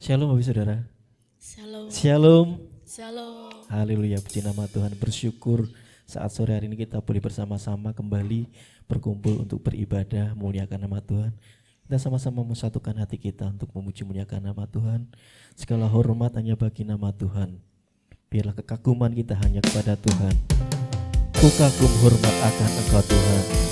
Shalom Bapak Saudara. Shalom. Shalom. Shalom. Haleluya, puji nama Tuhan. Bersyukur saat sore hari ini kita boleh bersama-sama kembali berkumpul untuk beribadah, memuliakan nama Tuhan. Kita sama-sama mensatukan hati kita untuk memuji memuliakan nama Tuhan. Segala hormat hanya bagi nama Tuhan. Biarlah kekaguman kita hanya kepada Tuhan. Ku kagum hormat akan Engkau Tuhan.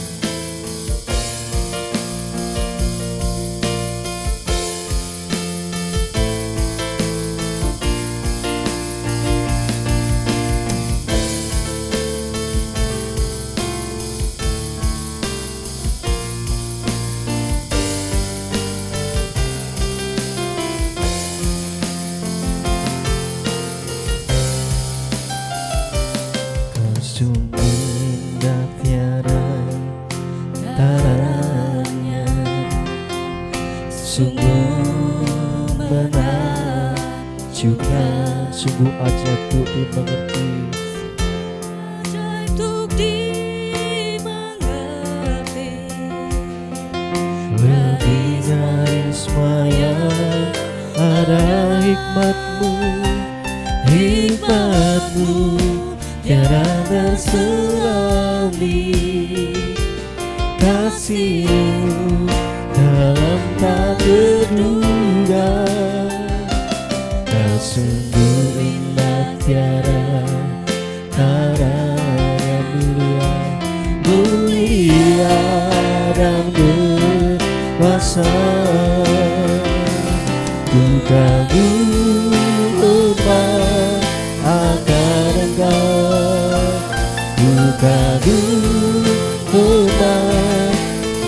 Sungguh ajaib untuk dimengerti, lebih dari semaya ada hikmatmu, hikmatmu tiada terselami, kasihmu dalam tak terduga. Sungguh indah tiada tara yang mulia, mulia dan berkuasa. Ku kagum hormat akan Engkau, ku kagum hormat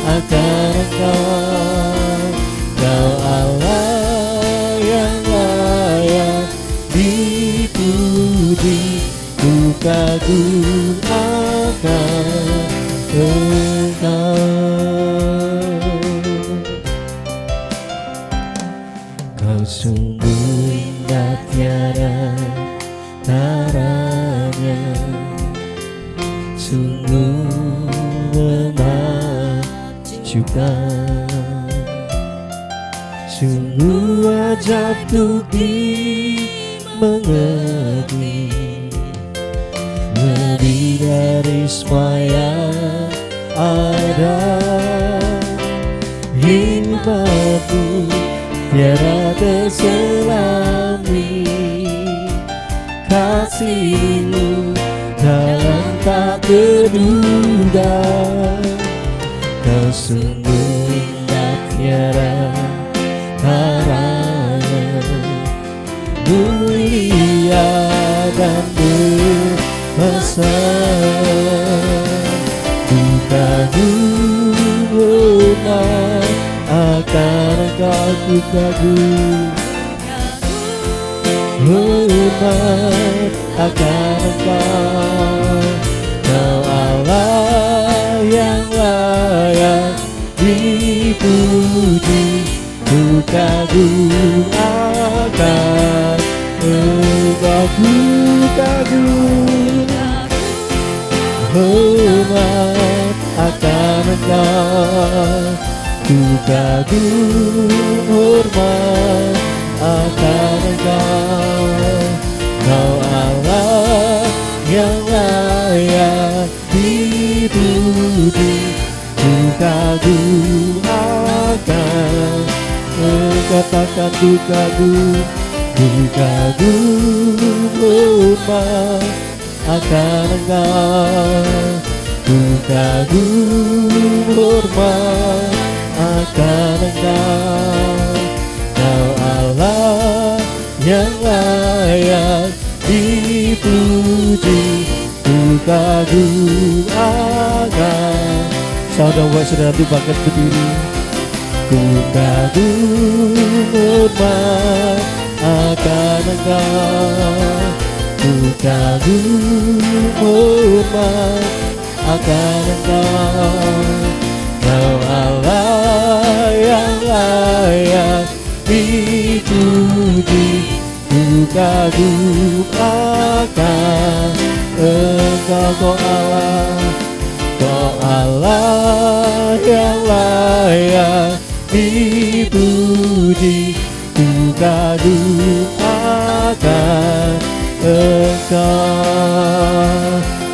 akan Engkau, Kau Allah yang layak dipuji. Ku kagum akan Engkau. Kau sungguh indah tiada taranya, sungguh menakjubkan, sungguh ajaib untuk dimengerti, lebih dari semaya ada hikmatmu tiada terselami, kasihmu dalam tak terduga. Kau sungguh indah tiada taranya, mulia dan berkuasa. Ku kagum hormat akan Engkau, ku kagum hormat akan Engkau, Kau Allah yang layak dipuji. Ku kagum akan Engkau, ku kagum hormat akan Engkau, ku kagum hormat akan Engkau, Kau Allah yang layak dipuji. Ku kagum akan katakan ku kagum hormat akan Engkau, ku kagum hormat akan Engkau, Kau Allah yang layak dipuji. Ku kagum akan. Saudara saudara itu bangkit berdiri. Ku kagum hormat akan Engkau, ku kagum hormat akan Engkau, Kau Allah yang layak dipuji. Ku kagum akan Engkau, Kau Allah yang layak dipuji. Ku kagum kagum akan Engkau,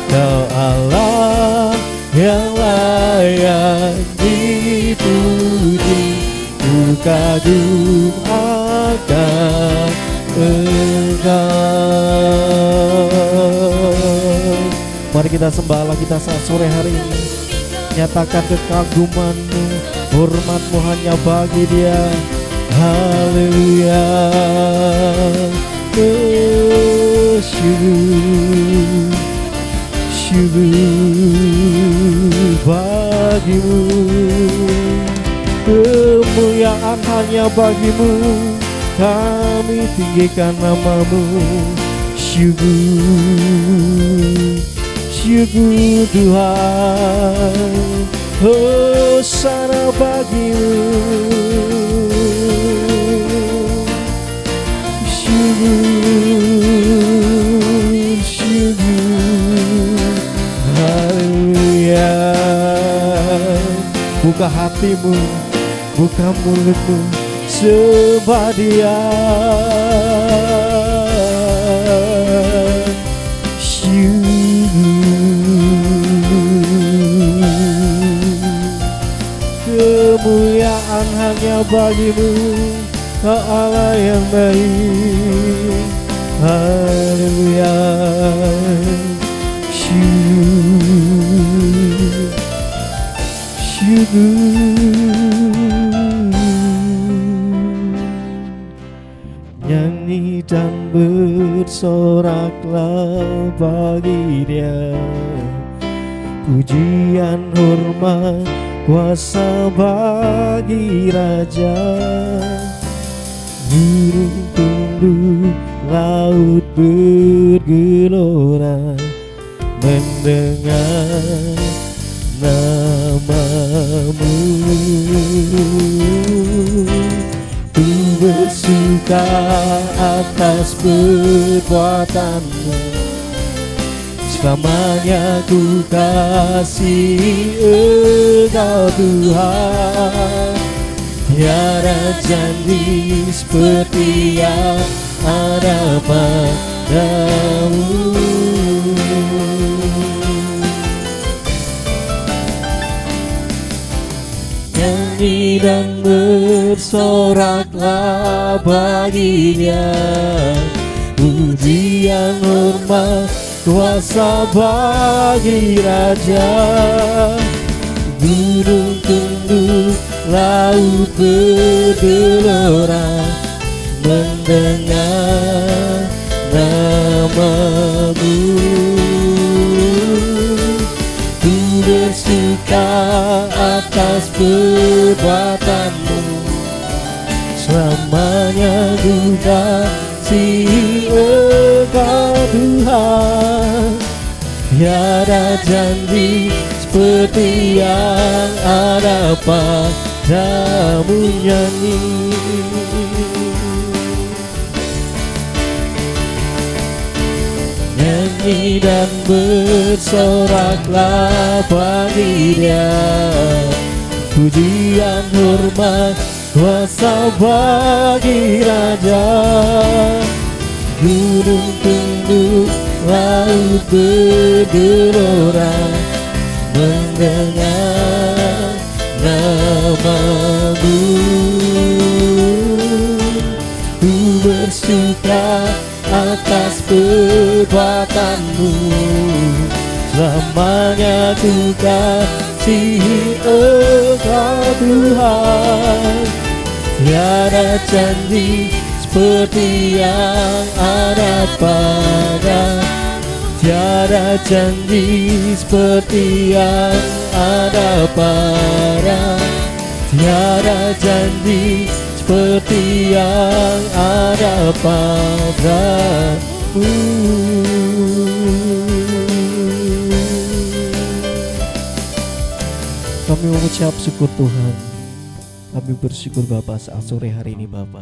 Kau Allah yang layak dipuji. Ku kagum akan Engkau. Mari kita sembah Allah kita saat sore hari ini. Nyatakan kekaguman-Mu, hormat-Mu hanya bagi Dia. Haleluya. Syukur bagi-Mu, kemuliaan hanya bagi-Mu, kami tinggikan nama-Mu. Syukur Tuhan, hosana bagi-Mu. Syukur, haleluya. Buka hatimu, buka mulutmu, sembah Dia. Kemuliaan hanya bagi-Mu, Kau Allah yang baik. Haleluya. Syukur. Nyanyi dan bersoraklah bagi Dia, pujian hormat kuasa bagi Raja. Gunung tunduk, laut bergelora mendengar nama-Mu. Ku bersuka atas perbuatan-Mu, selamanya ku kasih Engkau Tuhan. Tiada janji seperti yang ada padamu. Nyanyi dan bersoraklah bagi Dia, pujian hormat kuasa bagi Raja. Gunung tunduk, laut bergelora mendengar nama-Mu. Ku bersuka atas perbuatan-Mu, selamanya ku kasih Engkau Tuhan. Tiada janji seperti yang ada padamu. Nyanyi dan bersoraklah bagi Dia, pujian hormat kuasa bagi Raja. Gunung tunduk, laut bergelora mendengar nama-Mu. Ku bersuka atas perbuatan-Mu, selamanya ku kasih Engkau Tuhan. Tiada janji seperti yang ada pada, tiada janji seperti yang ada pada, tiada janji seperti yang ada padamu. Kami mengucap syukur Tuhan. Kami bersyukur Bapa saat sore hari ini Bapa,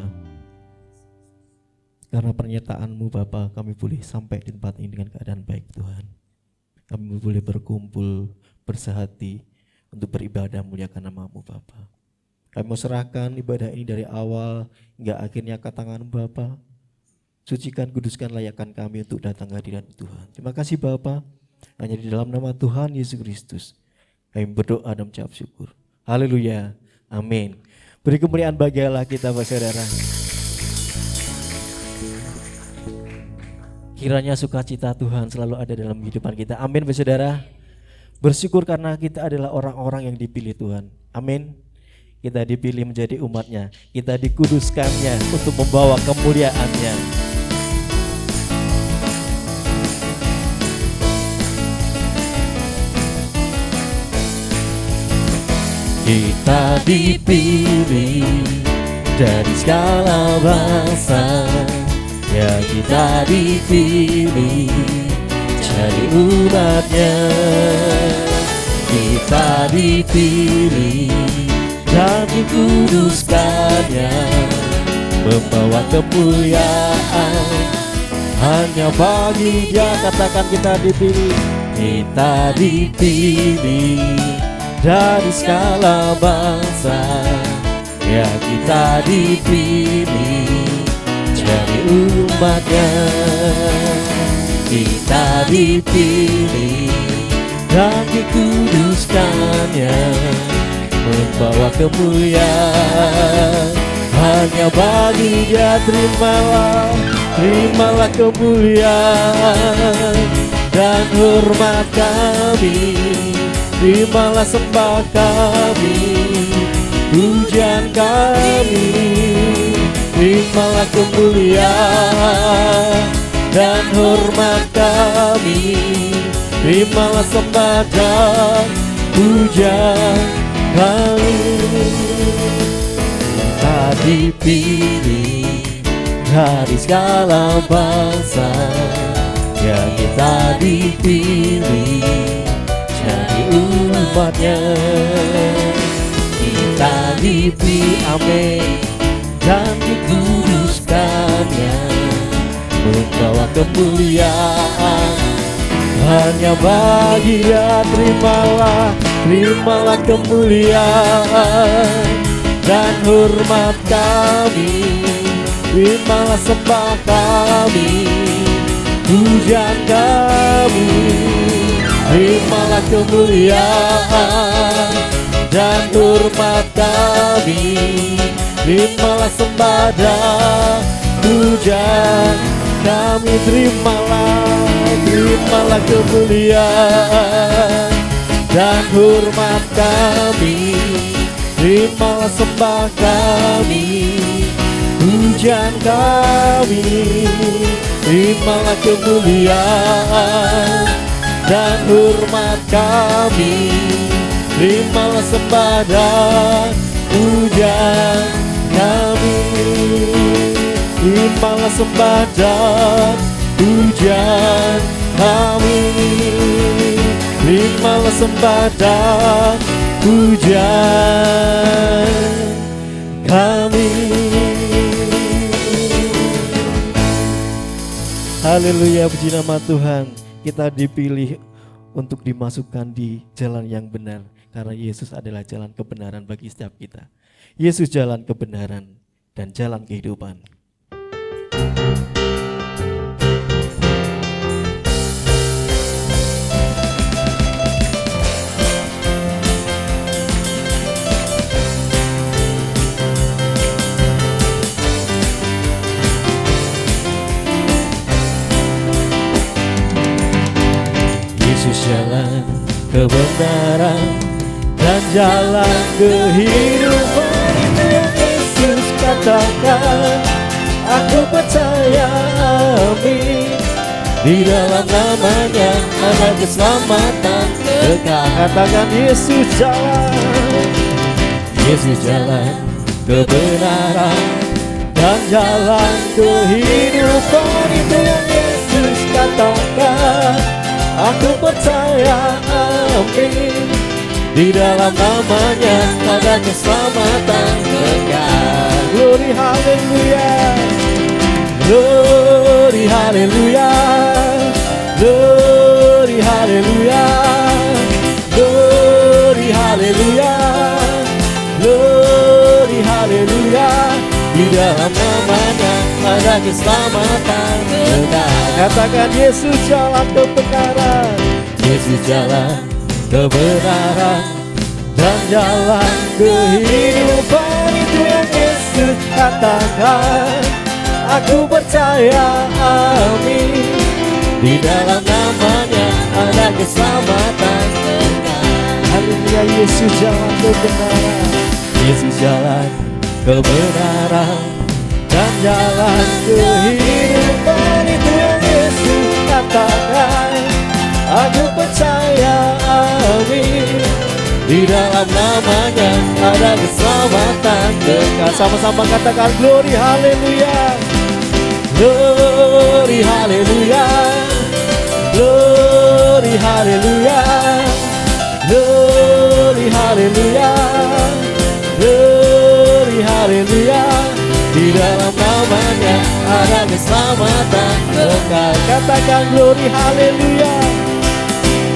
karena pernyataan-Mu Bapa, kami boleh sampai di tempat ini dengan keadaan baik Tuhan. Kami boleh berkumpul bersehati untuk beribadah muliakan nama-Mu Bapa. Kami mau serahkan ibadah ini dari awal hingga akhirnya ke tangan Bapa. Sucikan, kuduskan, layakkan kami untuk datang ke hadirat Tuhan. Terima kasih Bapa. Hanya di dalam nama Tuhan Yesus Kristus kami berdoa dan mengucap syukur. Haleluya. Amin. Beri kemuliaan bagi Allah kita, saudara. Kiranya sukacita Tuhan selalu ada dalam kehidupan kita. Amin, saudara. Bersyukur karena kita adalah orang-orang yang dipilih Tuhan. Amin. Kita dipilih menjadi umatnya, kita dikuduskannya untuk membawa kemuliaannya. Kita dipilih dari segala bangsa, ya kita dipilih jadi umatnya. Kita dipilih dan dikuduskannya, membawa kemuliaan hanya bagi Dia. Katakan kita dipilih. Kita dipilih dari segala bangsa, ya kita dipilih jadi umatnya. Kita dipilih dan dikuduskannya, membawa kemuliaan hanya bagi Dia. Terimalah kemuliaan dan hormat kami. Terimalah sembah kami, pujian kami. Terimalah kemuliaan dan hormat kami. Terimalah sembah dan pujian kami. Kita dipilih dari segala bangsa, ya kita dipilih jadi umatnya. Kita dipilih, amin, dan dikuduskannya, membawa kemuliaan hanya bagi Dia. Terimalah kemuliaan dan hormat kami. Terimalah sembah kami, pujian kami. Terimalah kemuliaan dan hormat kami. Terimalah sembah dan pujian kami. Terimalah kemuliaan dan hormat kami. Terimalah sembah kami, pujian kami. Terimalah kemuliaan dan hormat kami. Terimalah sembah dan pujian kami. Terimalah sembah dan pujian kami. Terimalah sembah dan pujian kami. Haleluya, puji nama Tuhan. Kita dipilih untuk dimasukkan di jalan yang benar, karena Yesus adalah jalan kebenaran bagi setiap kita. Yesus jalan kebenaran dan jalan kehidupan. Yesus jalan kebenaran dan jalan kehidupan. Yesus katakan, aku percaya, amin. Di dalam namanya ada keselamatan kekal. Katakan Yesus jalan. Yesus jalan kebenaran dan jalan kehidupan. Itu yang Yesus katakan, aku percaya, amin. Di dalam namanya ada keselamatan kekal. Glory haleluya, glory haleluya, glory haleluya, glory haleluya, glory haleluya. Di dalam namanya ada keselamatan kekal. Katakan Yesus jalan kebenaran, Yesus jalan kebenaran dan jalan kehidupan. Itu yang Yesus katakan. Aku percaya, amin. Di dalam namanya ada keselamatan kekal. Haleluya, Yesus jalan kebenaran, Yesus jalan kebenaran dan jalan kehidupan. Itu yang Yesus katakan. Aku percaya, amin. Di dalam namanya ada keselamatan kekal. Sama-sama katakan glory haleluya. Glory haleluya. Glory haleluya. Glory haleluya. Glory haleluya. Di dalam namanya ada keselamatan kekal. Katakan glory haleluya.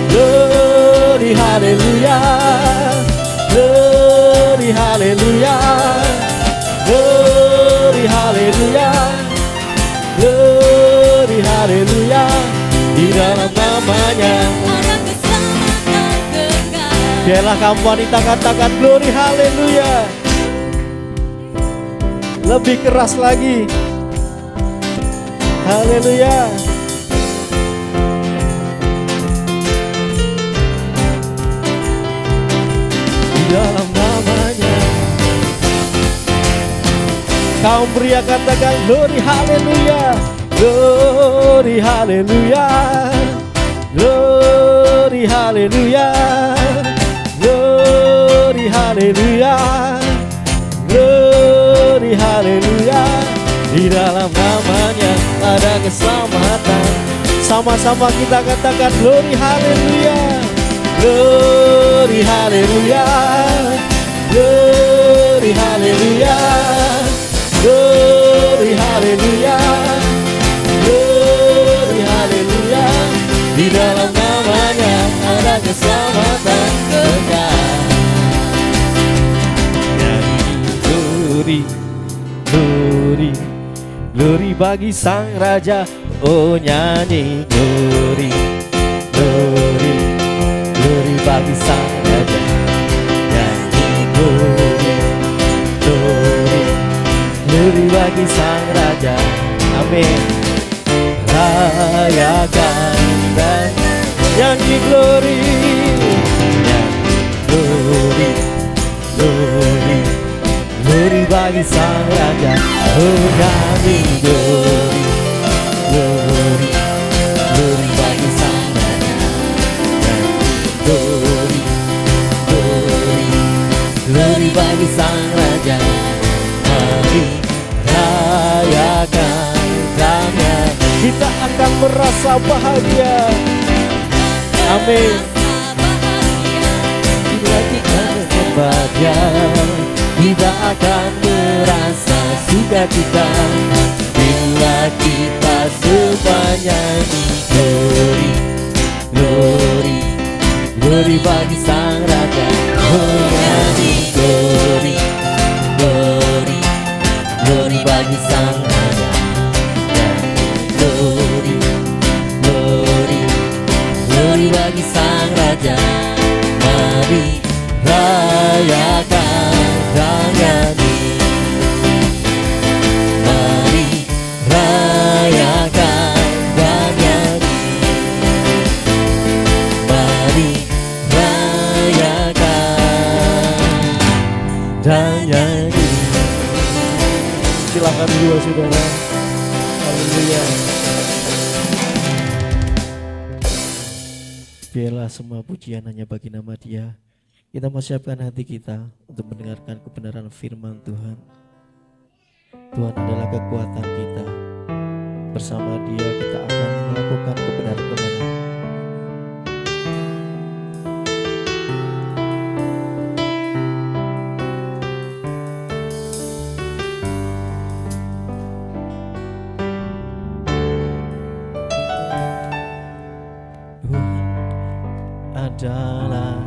Glory haleluya. Glory haleluya. Glory haleluya. Glory haleluya. Di dalam namanya ada keselamatan kekal. biarlah kamu wanita katakan glory haleluya. Lebih keras lagi. Haleluya. Di dalam namanya kaum pria katakan glory haleluya. Glory haleluya. Glory haleluya. Glory haleluya. Glory haleluya. Di dalam namanya ada keselamatan. Sama-sama kita katakan glory haleluya. Glory haleluya. Glory haleluya. Glory haleluya. Glory haleluya. Di dalam namanya ada keselamatan kekal. Glory, glory, glory bagi Sang Raja. Oh nyanyi glory, glory, glory bagi Sang Raja. Nyanyi glory, glory, glory bagi Sang Raja. Amin. Rayakan dan nyanyi glory, nyanyi glory, glory, glory bagi Sang Raja. Oh nyanyi glory, glory, glory bagi Sang Raja. Nyanyi glory, glory, glory bagi Sang Raja. Mari rayakan dan kita akan merasa bahagia. Amin. Bila kita bahagia, kita akan merasa sukacita. Bila kita semuanya di glory, glory, glory bagi Sang Raja. Oh nyanyi glory, glory, glory bagi Sang Raja. Glory, glory, glory bagi Sang Raja. Mari rayakan dan nyanyi. Mari rayakan dan nyanyi. Mari rayakan dan nyanyi. Silakan dua saudara. Haleluya. Biarlah semua pujian hanya bagi nama Dia. Kita mau siapkan hati kita untuk mendengarkan kebenaran firman Tuhan. Tuhan adalah kekuatan kita. Bersama Dia kita akan melakukan kebenaran-kebenaran. Adalah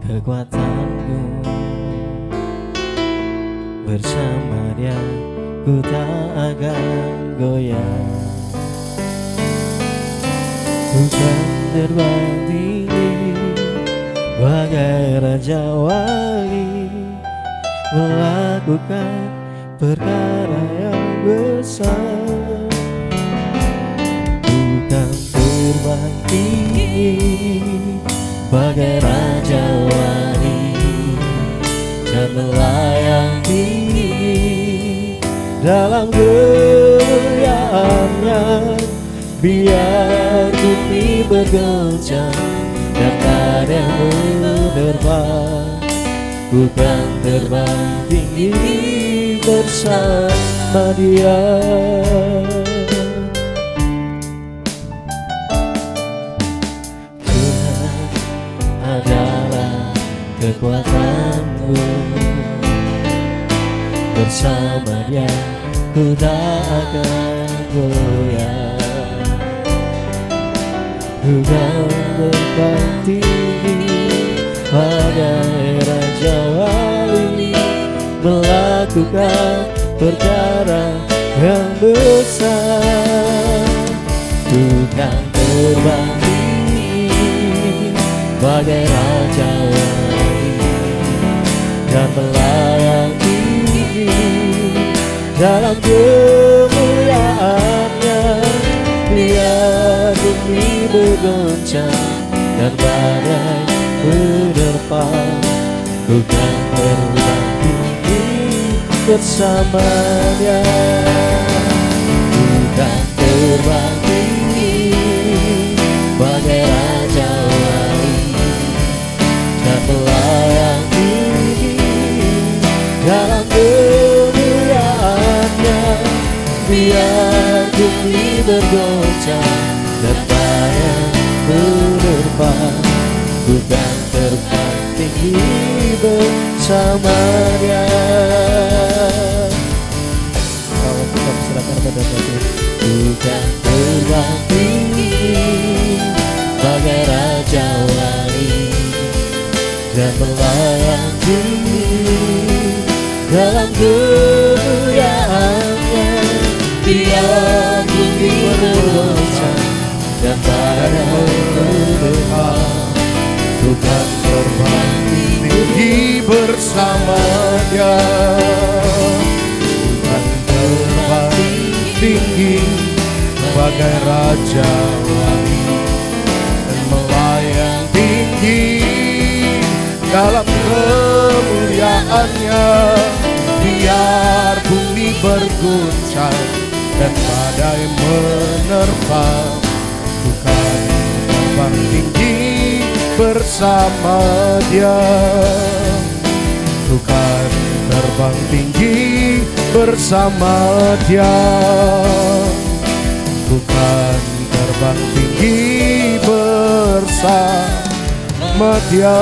kekuatanku, bersama bersamanya ku tak akan goyah. Ku kan terbang tinggi bagai raja wali, melakukan perkara yang besar. Ku kan terbang tinggi bagai raja wali dan melayang tinggi dalam kemuliaannya. Biar bumi bergoncang dan badai menerpa, ku kan terbang tinggi bersama Dia. Tuhan adalah kekuatanku, bersama Dia ku tak akan goyah. Ku kan terbang tinggi bagai raja wali, melakukan perkara yang besar. Ku kan terbang tinggi bagai raja wali dan melayang tinggi dalam kemuliaannya. Biar bumi bergoncang dan badai menerpa, ku kan terbang tinggi bersama Dia. Ku kan terbang tinggi bagai raja wali dan melayang tinggi dalam kemuliaannya. Biar bumi bergoncang dan badai menerpa, ku kan terbang tinggi bersama Dia. Kalau kita serahkan pada Tuhan. Ku kan terbang tinggi bagai raja wali dan melayang tinggi dalam kemuliaannya. Biar bumi bergoncang dan badai menerpa, ku kan terbang tinggi bersama Dia. Ku kan terbang tinggi bagai raja wali dan melayang tinggi dalam kemuliaannya. Biar bumi bergoncang dan badai menerpa, ku kan terbang tinggi bersama Dia. Ku kan terbang tinggi bersama Dia. Ku kan terbang tinggi bersama Dia.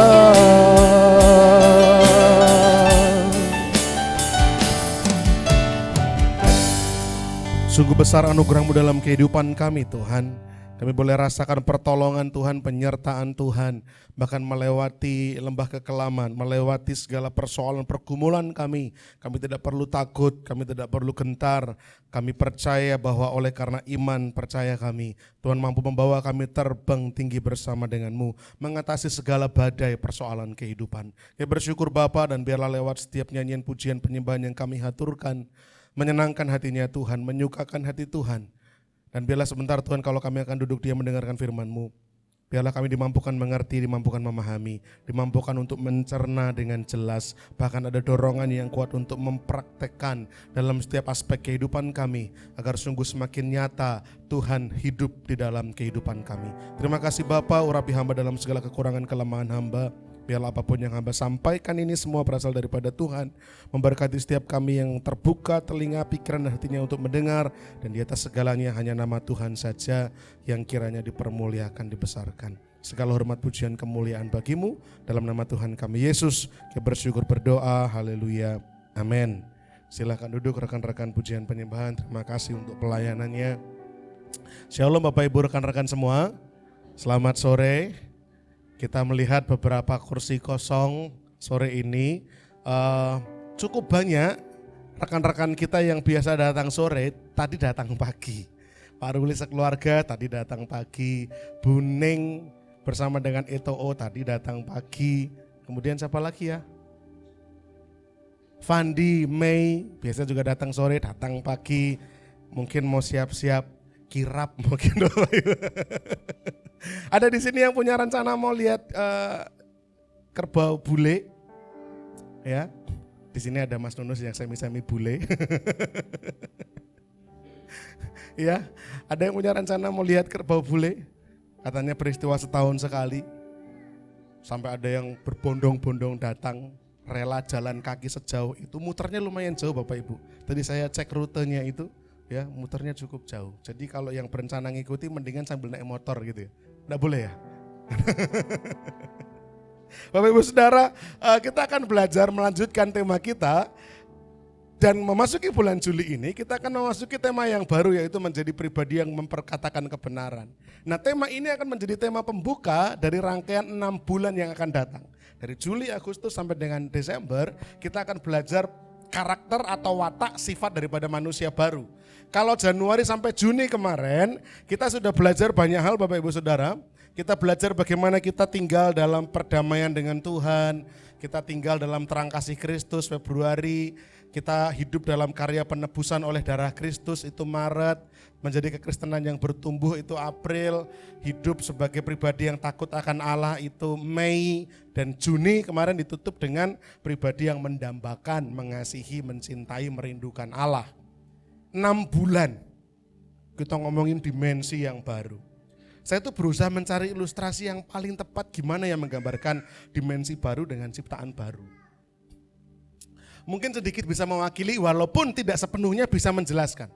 Sungguh besar anugerah-Mu dalam kehidupan kami Tuhan. Kami boleh rasakan pertolongan Tuhan, penyertaan Tuhan. Bahkan melewati lembah kekelaman, melewati segala persoalan pergumulan kami. Kami tidak perlu takut, kami tidak perlu gentar. Kami percaya bahwa oleh karena iman percaya kami, Tuhan mampu membawa kami terbang tinggi bersama dengan-Mu, mengatasi segala badai persoalan kehidupan. Kami bersyukur Bapa, dan biarlah lewat setiap nyanyian pujian penyembahan yang kami haturkan, menyenangkan hatinya Tuhan, menyukakan hati Tuhan. Dan biarlah sebentar Tuhan kalau kami akan duduk diam mendengarkan firman-Mu, biarlah kami dimampukan mengerti, dimampukan memahami, dimampukan untuk mencerna dengan jelas. Bahkan ada dorongan yang kuat untuk mempraktekkan dalam setiap aspek kehidupan kami, agar sungguh semakin nyata Tuhan hidup di dalam kehidupan kami. Terima kasih Bapa, urapi hamba dalam segala kekurangan kelemahan hamba. Biarlah apapun yang hamba sampaikan ini semua berasal daripada Tuhan. Memberkati setiap kami yang terbuka telinga, pikiran dan hatinya untuk mendengar. Dan di atas segalanya hanya nama Tuhan saja yang kiranya dipermuliakan, dibesarkan. Segala hormat pujian kemuliaan bagi-Mu. Dalam nama Tuhan kami Yesus, kita bersyukur berdoa. Haleluya. Amin. Silakan duduk rekan-rekan pujian penyembahan. Terima kasih untuk pelayanannya. Shalom Bapak Ibu rekan-rekan semua. Selamat sore. Kita melihat beberapa kursi kosong sore ini, cukup banyak rekan-rekan kita yang biasa datang sore, tadi datang pagi. Pak Ruli sekeluarga tadi datang pagi. Buning bersama dengan Etoo tadi datang pagi. Kemudian siapa lagi ya? Fandi, Mei, biasa juga datang sore, datang pagi. Mungkin mau siap-siap kirap mungkin. Ada di sini yang punya rencana mau lihat kerbau bule? Ya, di sini ada Mas Nunus yang semi-semi bule. Ya, ada yang punya rencana mau lihat kerbau bule? Katanya peristiwa setahun sekali. Sampai ada yang berbondong-bondong datang, rela jalan kaki sejauh itu. Muternya lumayan jauh Bapak Ibu. Tadi saya cek rutenya itu, ya muternya cukup jauh. Jadi kalau yang berencana ngikuti mendingan sambil naik motor gitu ya. Nggak boleh ya? Bapak Ibu Saudara, kita akan belajar melanjutkan tema kita. Dan memasuki bulan Juli ini kita akan memasuki tema yang baru, yaitu menjadi pribadi yang memperkatakan kebenaran. Nah, tema ini akan menjadi tema pembuka dari rangkaian 6 bulan yang akan datang. Dari Juli, Agustus sampai dengan Desember kita akan belajar karakter atau watak sifat daripada manusia baru. Kalau Januari sampai Juni kemarin kita sudah belajar banyak hal Bapak Ibu Saudara. Kita belajar bagaimana kita tinggal dalam perdamaian dengan Tuhan. Kita tinggal dalam terang kasih Kristus Februari. Kita hidup dalam karya penebusan oleh darah Kristus itu Maret. Menjadi kekristenan yang bertumbuh itu April. Hidup sebagai pribadi yang takut akan Allah itu Mei. Dan Juni kemarin ditutup dengan pribadi yang mendambakan, mengasihi, mencintai, merindukan Allah. 6 bulan kita ngomongin dimensi yang baru. Saya tuh berusaha mencari ilustrasi yang paling tepat gimana yang menggambarkan dimensi baru dengan ciptaan baru. Mungkin sedikit bisa mewakili walaupun tidak sepenuhnya bisa menjelaskan.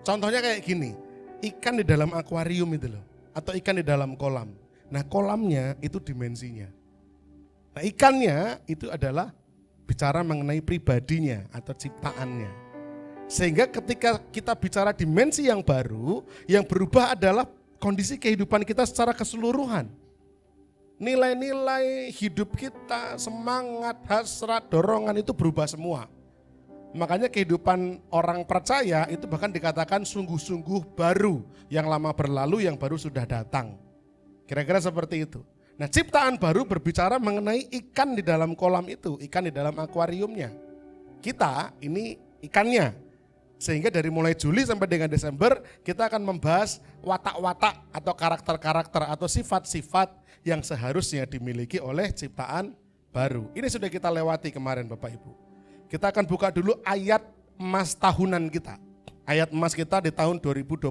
Contohnya kayak gini, ikan di dalam akuarium itu loh, atau ikan di dalam kolam. Nah kolamnya itu dimensinya. Nah ikannya itu adalah bicara mengenai pribadinya atau ciptaannya. Sehingga ketika kita bicara dimensi yang baru, yang berubah adalah kondisi kehidupan kita secara keseluruhan. Nilai-nilai hidup kita, semangat, hasrat, dorongan itu berubah semua. Makanya kehidupan orang percaya itu bahkan dikatakan sungguh-sungguh baru. Yang lama berlalu, yang baru sudah datang. Kira-kira seperti itu. Nah ciptaan baru berbicara mengenai ikan di dalam kolam itu, ikan di dalam akuariumnya. Kita ini ikannya. Sehingga dari mulai Juli sampai dengan Desember kita akan membahas watak-watak atau karakter-karakter atau sifat-sifat yang seharusnya dimiliki oleh ciptaan baru. Ini sudah kita lewati kemarin Bapak Ibu. Kita akan buka dulu ayat emas tahunan kita. Ayat emas kita di tahun 2024.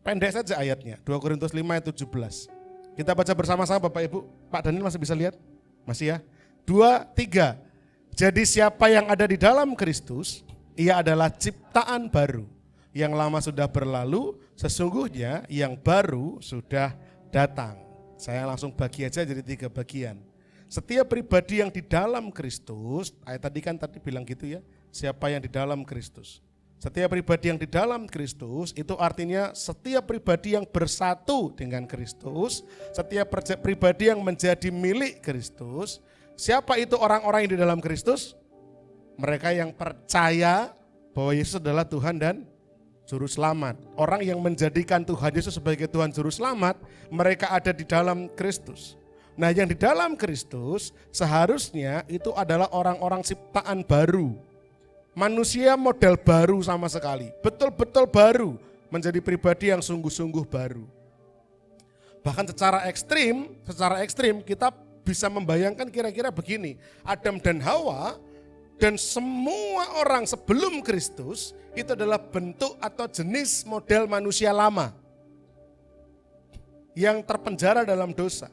Pendek saja ayatnya, 2 Korintus 5 ayat 17. Kita baca bersama-sama Bapak Ibu. Pak Daniel masih bisa lihat? Masih ya? 2, 3. Jadi siapa yang ada di dalam Kristus, ia adalah ciptaan baru. Yang lama sudah berlalu, sesungguhnya yang baru sudah datang. Saya langsung bagi aja jadi 3 bagian. Setiap pribadi yang di dalam Kristus, ayat tadi bilang gitu ya, siapa yang di dalam Kristus. Setiap pribadi yang di dalam Kristus itu artinya setiap pribadi yang bersatu dengan Kristus, setiap pribadi yang menjadi milik Kristus. Siapa itu orang-orang yang di dalam Kristus? Mereka yang percaya bahwa Yesus adalah Tuhan dan Juru Selamat. Orang yang menjadikan Tuhan Yesus sebagai Tuhan Juru Selamat, mereka ada di dalam Kristus. Nah yang di dalam Kristus seharusnya itu adalah orang-orang ciptaan baru. Manusia model baru sama sekali, betul-betul baru, menjadi pribadi yang sungguh-sungguh baru. Bahkan secara ekstrim kita bisa membayangkan kira-kira begini, Adam dan Hawa dan semua orang sebelum Kristus itu adalah bentuk atau jenis model manusia lama yang terpenjara dalam dosa.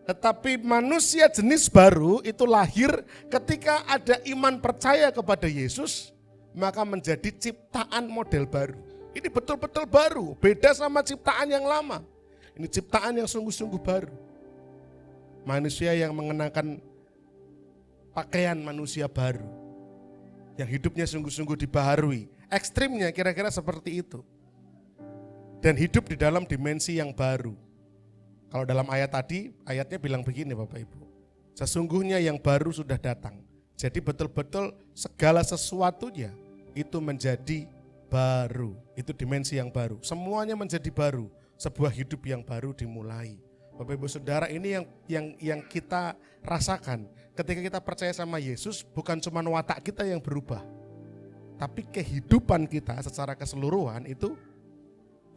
Tetapi manusia jenis baru itu lahir ketika ada iman percaya kepada Yesus, maka menjadi ciptaan model baru. Ini betul-betul baru, beda sama ciptaan yang lama. Ini ciptaan yang sungguh-sungguh baru. Manusia yang mengenakan pakaian manusia baru, yang hidupnya sungguh-sungguh dibaharui. Ekstrimnya kira-kira seperti itu. Dan hidup di dalam dimensi yang baru. Kalau dalam ayat tadi, ayatnya bilang begini Bapak Ibu. Sesungguhnya yang baru sudah datang. Jadi betul-betul segala sesuatunya itu menjadi baru. Itu dimensi yang baru. Semuanya menjadi baru. Sebuah hidup yang baru dimulai. Bapak Ibu Saudara, ini yang kita rasakan ketika kita percaya sama Yesus. Bukan cuma watak kita yang berubah, tapi kehidupan kita secara keseluruhan itu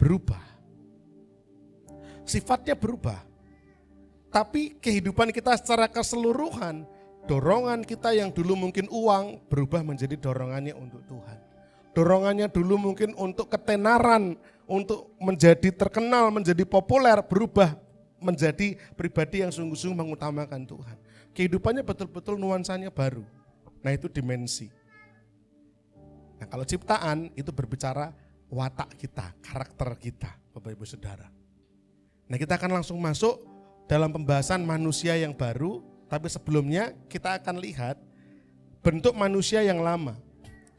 berubah. Sifatnya berubah, tapi kehidupan kita secara keseluruhan, dorongan kita yang dulu mungkin uang berubah menjadi dorongannya untuk Tuhan. Dorongannya dulu mungkin untuk ketenaran, untuk menjadi terkenal, menjadi populer, berubah menjadi pribadi yang sungguh-sungguh mengutamakan Tuhan. Kehidupannya betul-betul nuansanya baru. Nah, itu dimensi. Nah, kalau ciptaan itu berbicara watak kita, karakter kita, Bapak Ibu Saudara. Nah, kita akan langsung masuk dalam pembahasan manusia yang baru, tapi sebelumnya kita akan lihat bentuk manusia yang lama.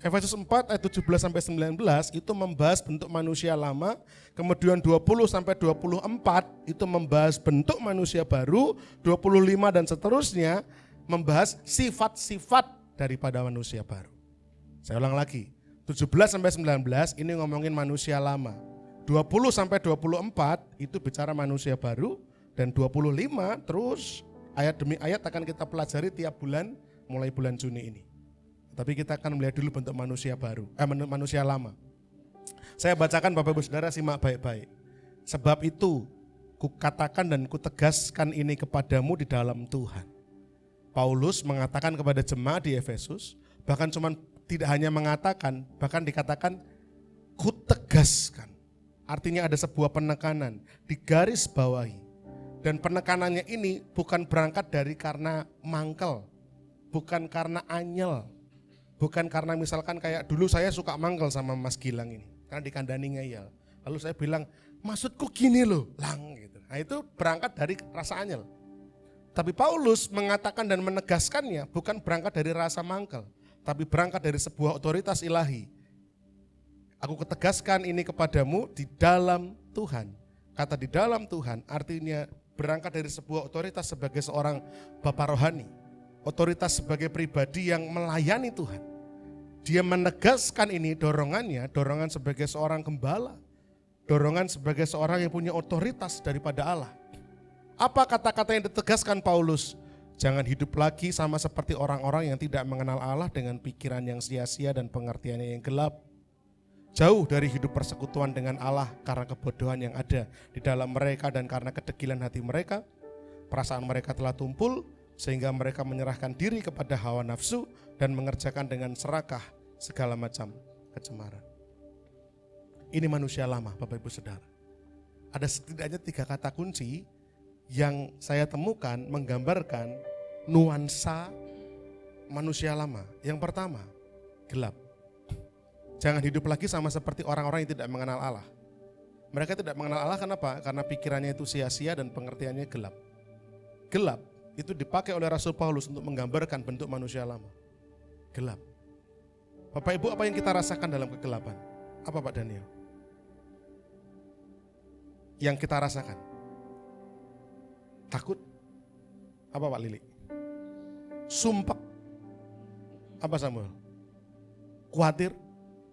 Efesus 4 ayat 17-19 itu membahas bentuk manusia lama, kemudian 20-24 itu membahas bentuk manusia baru, 25 dan seterusnya membahas sifat-sifat daripada manusia baru. Saya ulang lagi, 17-19 ini ngomongin manusia lama, 20-24 itu bicara manusia baru, dan 25 terus ayat demi ayat akan kita pelajari tiap bulan mulai bulan Juni ini. Tapi kita akan melihat dulu bentuk manusia baru, manusia lama. Saya bacakan Bapak Ibu Saudara, simak baik-baik. Sebab itu kukatakan dan kutegaskan ini kepadamu di dalam Tuhan. Paulus mengatakan kepada jemaat di Efesus, bahkan tidak hanya mengatakan, bahkan dikatakan kutegaskan. Artinya ada sebuah penekanan, digaris bawahi. Dan penekanannya ini bukan berangkat dari karena mangkel, bukan karena anyel, bukan karena misalkan kayak dulu saya suka mangkel sama Mas Gilang ini, karena dikandani ngeyel. Lalu saya bilang, maksudku gini loh, lang gitu. Nah, itu berangkat dari rasa anyel. Tapi Paulus mengatakan dan menegaskannya bukan berangkat dari rasa mangkel, tapi berangkat dari sebuah otoritas ilahi. Aku ketegaskan ini kepadamu di dalam Tuhan. Kata di dalam Tuhan artinya berangkat dari sebuah otoritas sebagai seorang Bapak rohani. Otoritas sebagai pribadi yang melayani Tuhan. Dia menegaskan ini dorongannya, dorongan sebagai seorang gembala. Dorongan sebagai seorang yang punya otoritas daripada Allah. Apa kata-kata yang ditegaskan Paulus? Jangan hidup lagi sama seperti orang-orang yang tidak mengenal Allah dengan pikiran yang sia-sia dan pengertiannya yang gelap. Jauh dari hidup persekutuan dengan Allah karena kebodohan yang ada di dalam mereka dan karena kedegilan hati mereka. Perasaan mereka telah tumpul sehingga mereka menyerahkan diri kepada hawa nafsu dan mengerjakan dengan serakah segala macam kecemaran. Ini manusia lama, Bapak Ibu Saudara. Ada setidaknya 3 kata kunci yang saya temukan menggambarkan nuansa manusia lama. Yang pertama, gelap. Jangan hidup lagi sama seperti orang-orang yang tidak mengenal Allah. Mereka tidak mengenal Allah kenapa? Karena pikirannya itu sia-sia dan pengertiannya gelap. Gelap itu dipakai oleh Rasul Paulus untuk menggambarkan bentuk manusia lama. Gelap. Bapak Ibu, apa yang kita rasakan dalam kegelapan? Apa Pak Daniel? Yang kita rasakan? Takut? Apa Pak Lili? Sumpah? Apa Samuel? Khawatir?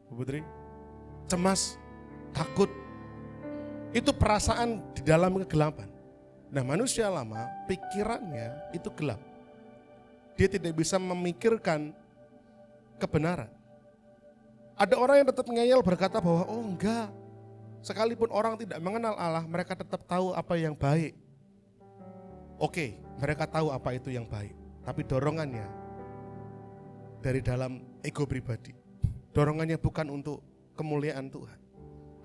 Bu Putri? Cemas? Takut? Itu perasaan di dalam kegelapan. Nah, manusia lama pikirannya itu gelap. Dia tidak bisa memikirkan kebenaran. Ada orang yang tetap ngeyel berkata bahwa oh enggak, sekalipun orang tidak mengenal Allah, mereka tetap tahu apa yang baik. Oke, mereka tahu apa itu yang baik, tapi dorongannya dari dalam ego pribadi. Dorongannya bukan untuk kemuliaan Tuhan.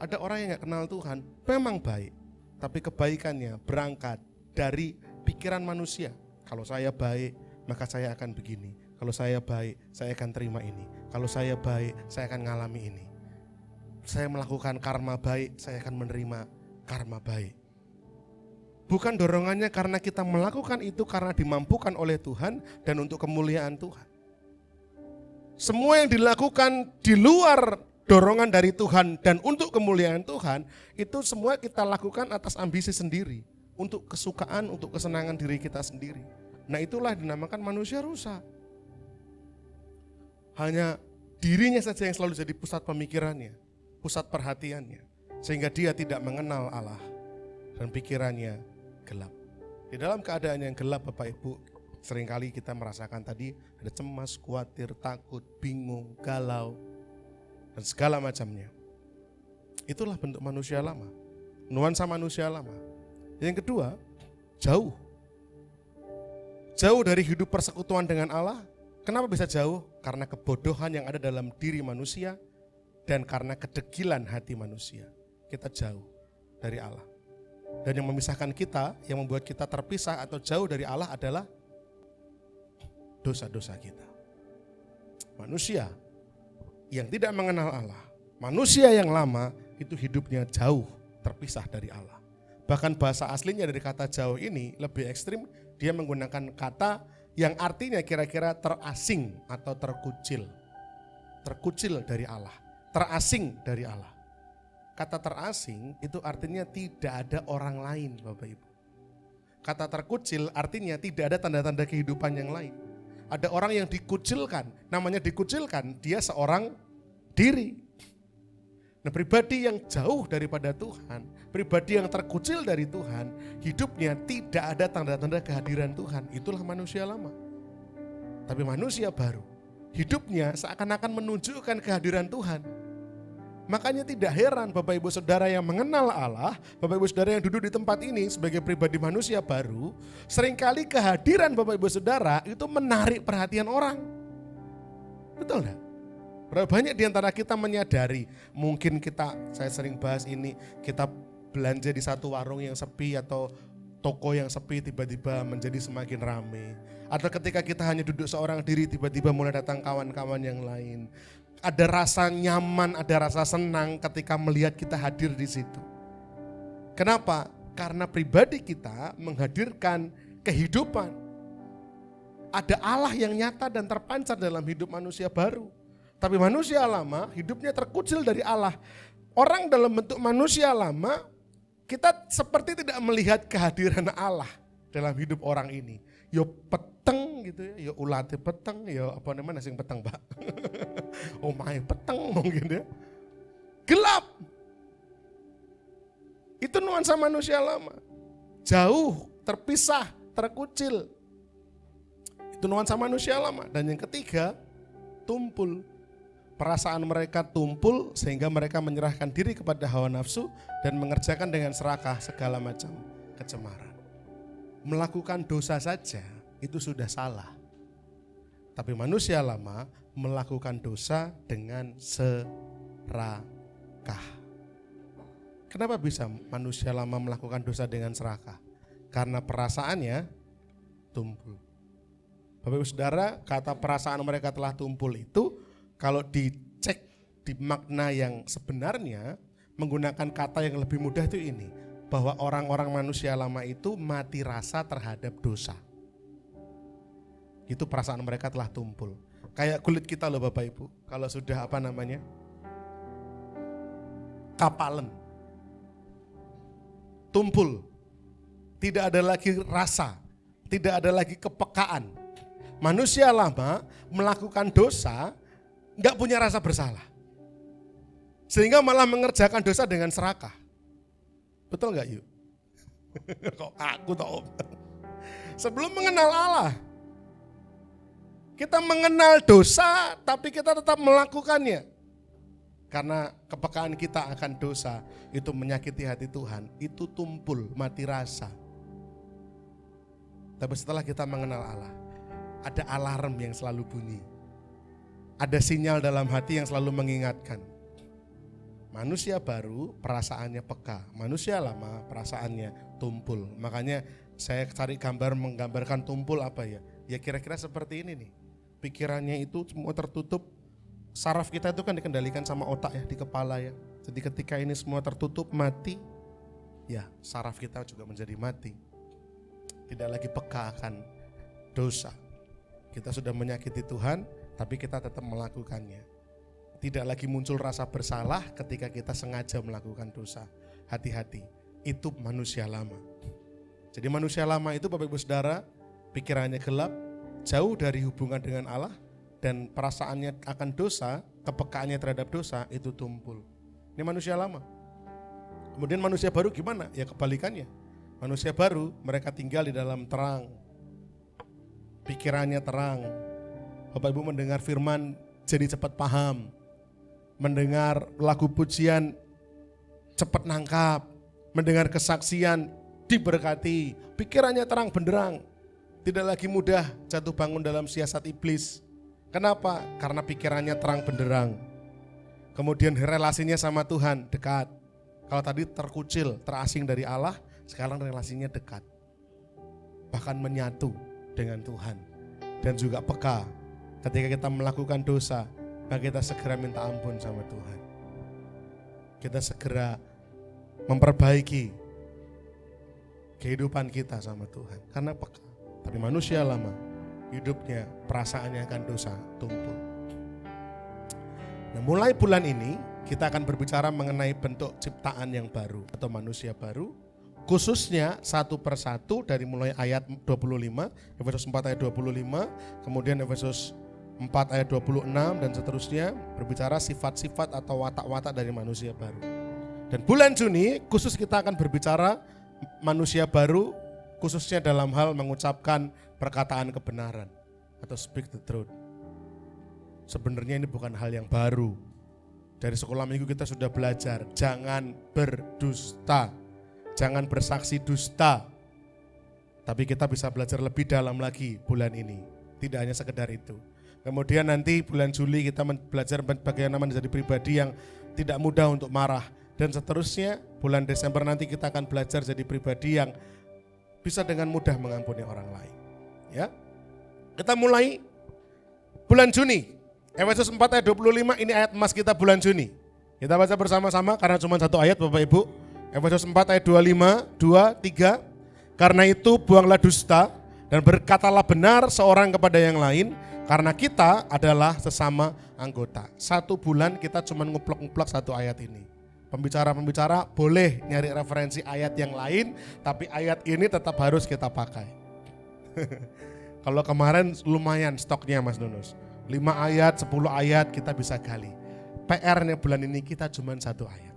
Ada orang yang gak kenal Tuhan, memang baik, tapi kebaikannya berangkat dari pikiran manusia. Kalau saya baik, maka saya akan begini. Kalau saya baik, saya akan terima ini. Kalau saya baik, saya akan ngalami ini. Saya melakukan karma baik, saya akan menerima karma baik. Bukan dorongannya karena kita melakukan itu karena dimampukan oleh Tuhan dan untuk kemuliaan Tuhan. Semua yang dilakukan di luar dorongan dari Tuhan dan untuk kemuliaan Tuhan, itu semua kita lakukan atas ambisi sendiri, untuk kesukaan, untuk kesenangan diri kita sendiri. Nah, itulah dinamakan manusia rusak. Hanya dirinya saja yang selalu jadi pusat pemikirannya, pusat perhatiannya. Sehingga dia tidak mengenal Allah dan pikirannya gelap. Di dalam keadaan yang gelap Bapak Ibu, seringkali kita merasakan tadi ada cemas, khawatir, takut, bingung, galau, dan segala macamnya. Itulah bentuk manusia lama, nuansa manusia lama. Yang kedua, jauh. Jauh dari hidup persekutuan dengan Allah. Kenapa bisa jauh? Karena kebodohan yang ada dalam diri manusia dan karena kedegilan hati manusia. Kita jauh dari Allah. Dan yang memisahkan kita, yang membuat kita terpisah atau jauh dari Allah adalah dosa-dosa kita. Manusia yang tidak mengenal Allah, manusia yang lama itu hidupnya jauh terpisah dari Allah. Bahkan bahasa aslinya dari kata jauh ini lebih ekstrim, dia menggunakan kata yang artinya kira-kira terasing atau terkucil. Terkucil dari Allah, terasing dari Allah. Kata terasing itu artinya tidak ada orang lain Bapak Ibu. Kata terkucil artinya tidak ada tanda-tanda kehidupan yang lain. Ada orang yang dikucilkan, namanya dikucilkan, dia seorang diri. Nah, pribadi yang jauh daripada Tuhan, pribadi yang terkucil dari Tuhan, hidupnya tidak ada tanda-tanda kehadiran Tuhan. Itulah manusia lama. Tapi manusia baru, hidupnya seakan-akan menunjukkan kehadiran Tuhan. Makanya tidak heran Bapak Ibu Saudara yang mengenal Allah, Bapak Ibu Saudara yang duduk di tempat ini sebagai pribadi manusia baru, seringkali kehadiran Bapak Ibu Saudara itu menarik perhatian orang. Betul enggak? Berapa banyak di antara kita menyadari, mungkin saya sering bahas ini, kita belanja di satu warung yang sepi atau toko yang sepi tiba-tiba menjadi semakin ramai. Atau ketika kita hanya duduk seorang diri tiba-tiba mulai datang kawan-kawan yang lain. Ada rasa nyaman, ada rasa senang ketika melihat kita hadir di situ. Kenapa? Karena pribadi kita menghadirkan kehidupan. Ada Allah yang nyata dan terpancar dalam hidup manusia baru. Tapi manusia lama hidupnya terkucil dari Allah. Orang dalam bentuk manusia lama, kita seperti tidak melihat kehadiran Allah dalam hidup orang ini. Yo peteng gitu ya, yo ulate peteng, yo apa namanya sing peteng Pak. Oh my peteng mungkin ya. Gelap. Itu nuansa manusia lama. Jauh, terpisah, terkucil. Itu nuansa manusia lama. Dan yang ketiga, tumpul. Perasaan mereka tumpul sehingga mereka menyerahkan diri kepada hawa nafsu dan mengerjakan dengan serakah segala macam kecemaran. Melakukan dosa saja itu sudah salah. Tapi manusia lama melakukan dosa dengan serakah. Kenapa bisa manusia lama melakukan dosa dengan serakah? Karena perasaannya tumpul. Bapak Ibu Saudara, kata perasaan mereka telah tumpul itu kalau dicek di makna yang sebenarnya menggunakan kata yang lebih mudah itu ini, bahwa orang-orang manusia lama itu mati rasa terhadap dosa. Itu perasaan mereka telah tumpul. Kayak kulit kita loh Bapak Ibu, kalau sudah kapalan, tumpul, tidak ada lagi rasa, tidak ada lagi kepekaan. Manusia lama melakukan dosa nggak punya rasa bersalah, sehingga malah mengerjakan dosa dengan serakah. Betul nggak yuk? Kok aku tau? Sebelum mengenal Allah, kita mengenal dosa, tapi kita tetap melakukannya. Karena kepekaan kita akan dosa itu menyakiti hati Tuhan, itu tumpul, mati rasa. Tapi setelah kita mengenal Allah, ada alarm yang selalu bunyi. Ada sinyal dalam hati yang selalu mengingatkan. Manusia baru perasaannya peka, manusia lama perasaannya tumpul. Makanya saya cari menggambarkan tumpul apa ya? Ya kira-kira seperti ini nih. Pikirannya itu semua tertutup. Saraf kita itu kan dikendalikan sama otak ya, di kepala ya. Jadi ketika ini semua tertutup, mati, ya saraf kita juga menjadi mati. Tidak lagi peka akan dosa. Kita sudah menyakiti Tuhan, tapi kita tetap melakukannya. Tidak lagi muncul rasa bersalah ketika kita sengaja melakukan dosa. Hati-hati, itu manusia lama. Jadi manusia lama itu Bapak Ibu Saudara, pikirannya gelap, jauh dari hubungan dengan Allah, dan perasaannya akan dosa, kepekaannya terhadap dosa itu tumpul. Ini manusia lama. Kemudian manusia baru gimana? Ya kebalikannya. Manusia baru mereka tinggal di dalam terang. Pikirannya terang. Bapak Ibu mendengar firman jadi cepat paham. Mendengar lagu pujian cepat nangkap. Mendengar kesaksian diberkati. Pikirannya terang benderang. Tidak lagi mudah jatuh bangun dalam siasat iblis. Kenapa? Karena pikirannya terang benderang. Kemudian relasinya sama Tuhan dekat. Kalau tadi terkucil, terasing dari Allah, sekarang relasinya dekat. Bahkan menyatu dengan Tuhan. Dan juga peka ketika kita melakukan dosa, maka kita segera minta ampun sama Tuhan. Kita segera memperbaiki kehidupan kita sama Tuhan. Karena peka. Tapi manusia lama, hidupnya, perasaannya akan dosa tumpul. Nah, mulai bulan ini kita akan berbicara mengenai bentuk ciptaan yang baru atau manusia baru, khususnya satu persatu dari mulai ayat 25, Efesus 4 ayat 25, kemudian Efesus 4 ayat 26 dan seterusnya berbicara sifat-sifat atau watak-watak dari manusia baru. Dan bulan Juni khusus kita akan berbicara manusia baru, khususnya dalam hal mengucapkan perkataan kebenaran atau speak the truth. Sebenarnya ini bukan hal yang baru. Dari sekolah minggu kita sudah belajar, jangan berdusta, jangan bersaksi dusta. Tapi kita bisa belajar lebih dalam lagi bulan ini. Tidak hanya sekedar itu. Kemudian nanti bulan Juli kita belajar bagaimana menjadi pribadi yang tidak mudah untuk marah. Dan seterusnya bulan Desember nanti kita akan belajar jadi pribadi yang bisa dengan mudah mengampuni orang lain. Ya. Kita mulai bulan Juni. Efesus 4 ayat 25 ini ayat emas kita bulan Juni. Kita baca bersama-sama karena cuma satu ayat Bapak Ibu. Efesus 4 ayat 25, 2, 3. Karena itu buanglah dusta dan berkatalah benar seorang kepada yang lain, karena kita adalah sesama anggota. Satu bulan kita cuma nguplek-nguplek satu ayat ini. Pembicara-pembicara boleh nyari referensi ayat yang lain, tapi ayat ini tetap harus kita pakai. Kalau kemarin lumayan stoknya Mas Nunus. 5 ayat, 10 ayat kita bisa gali. PR-nya bulan ini kita cuma satu ayat.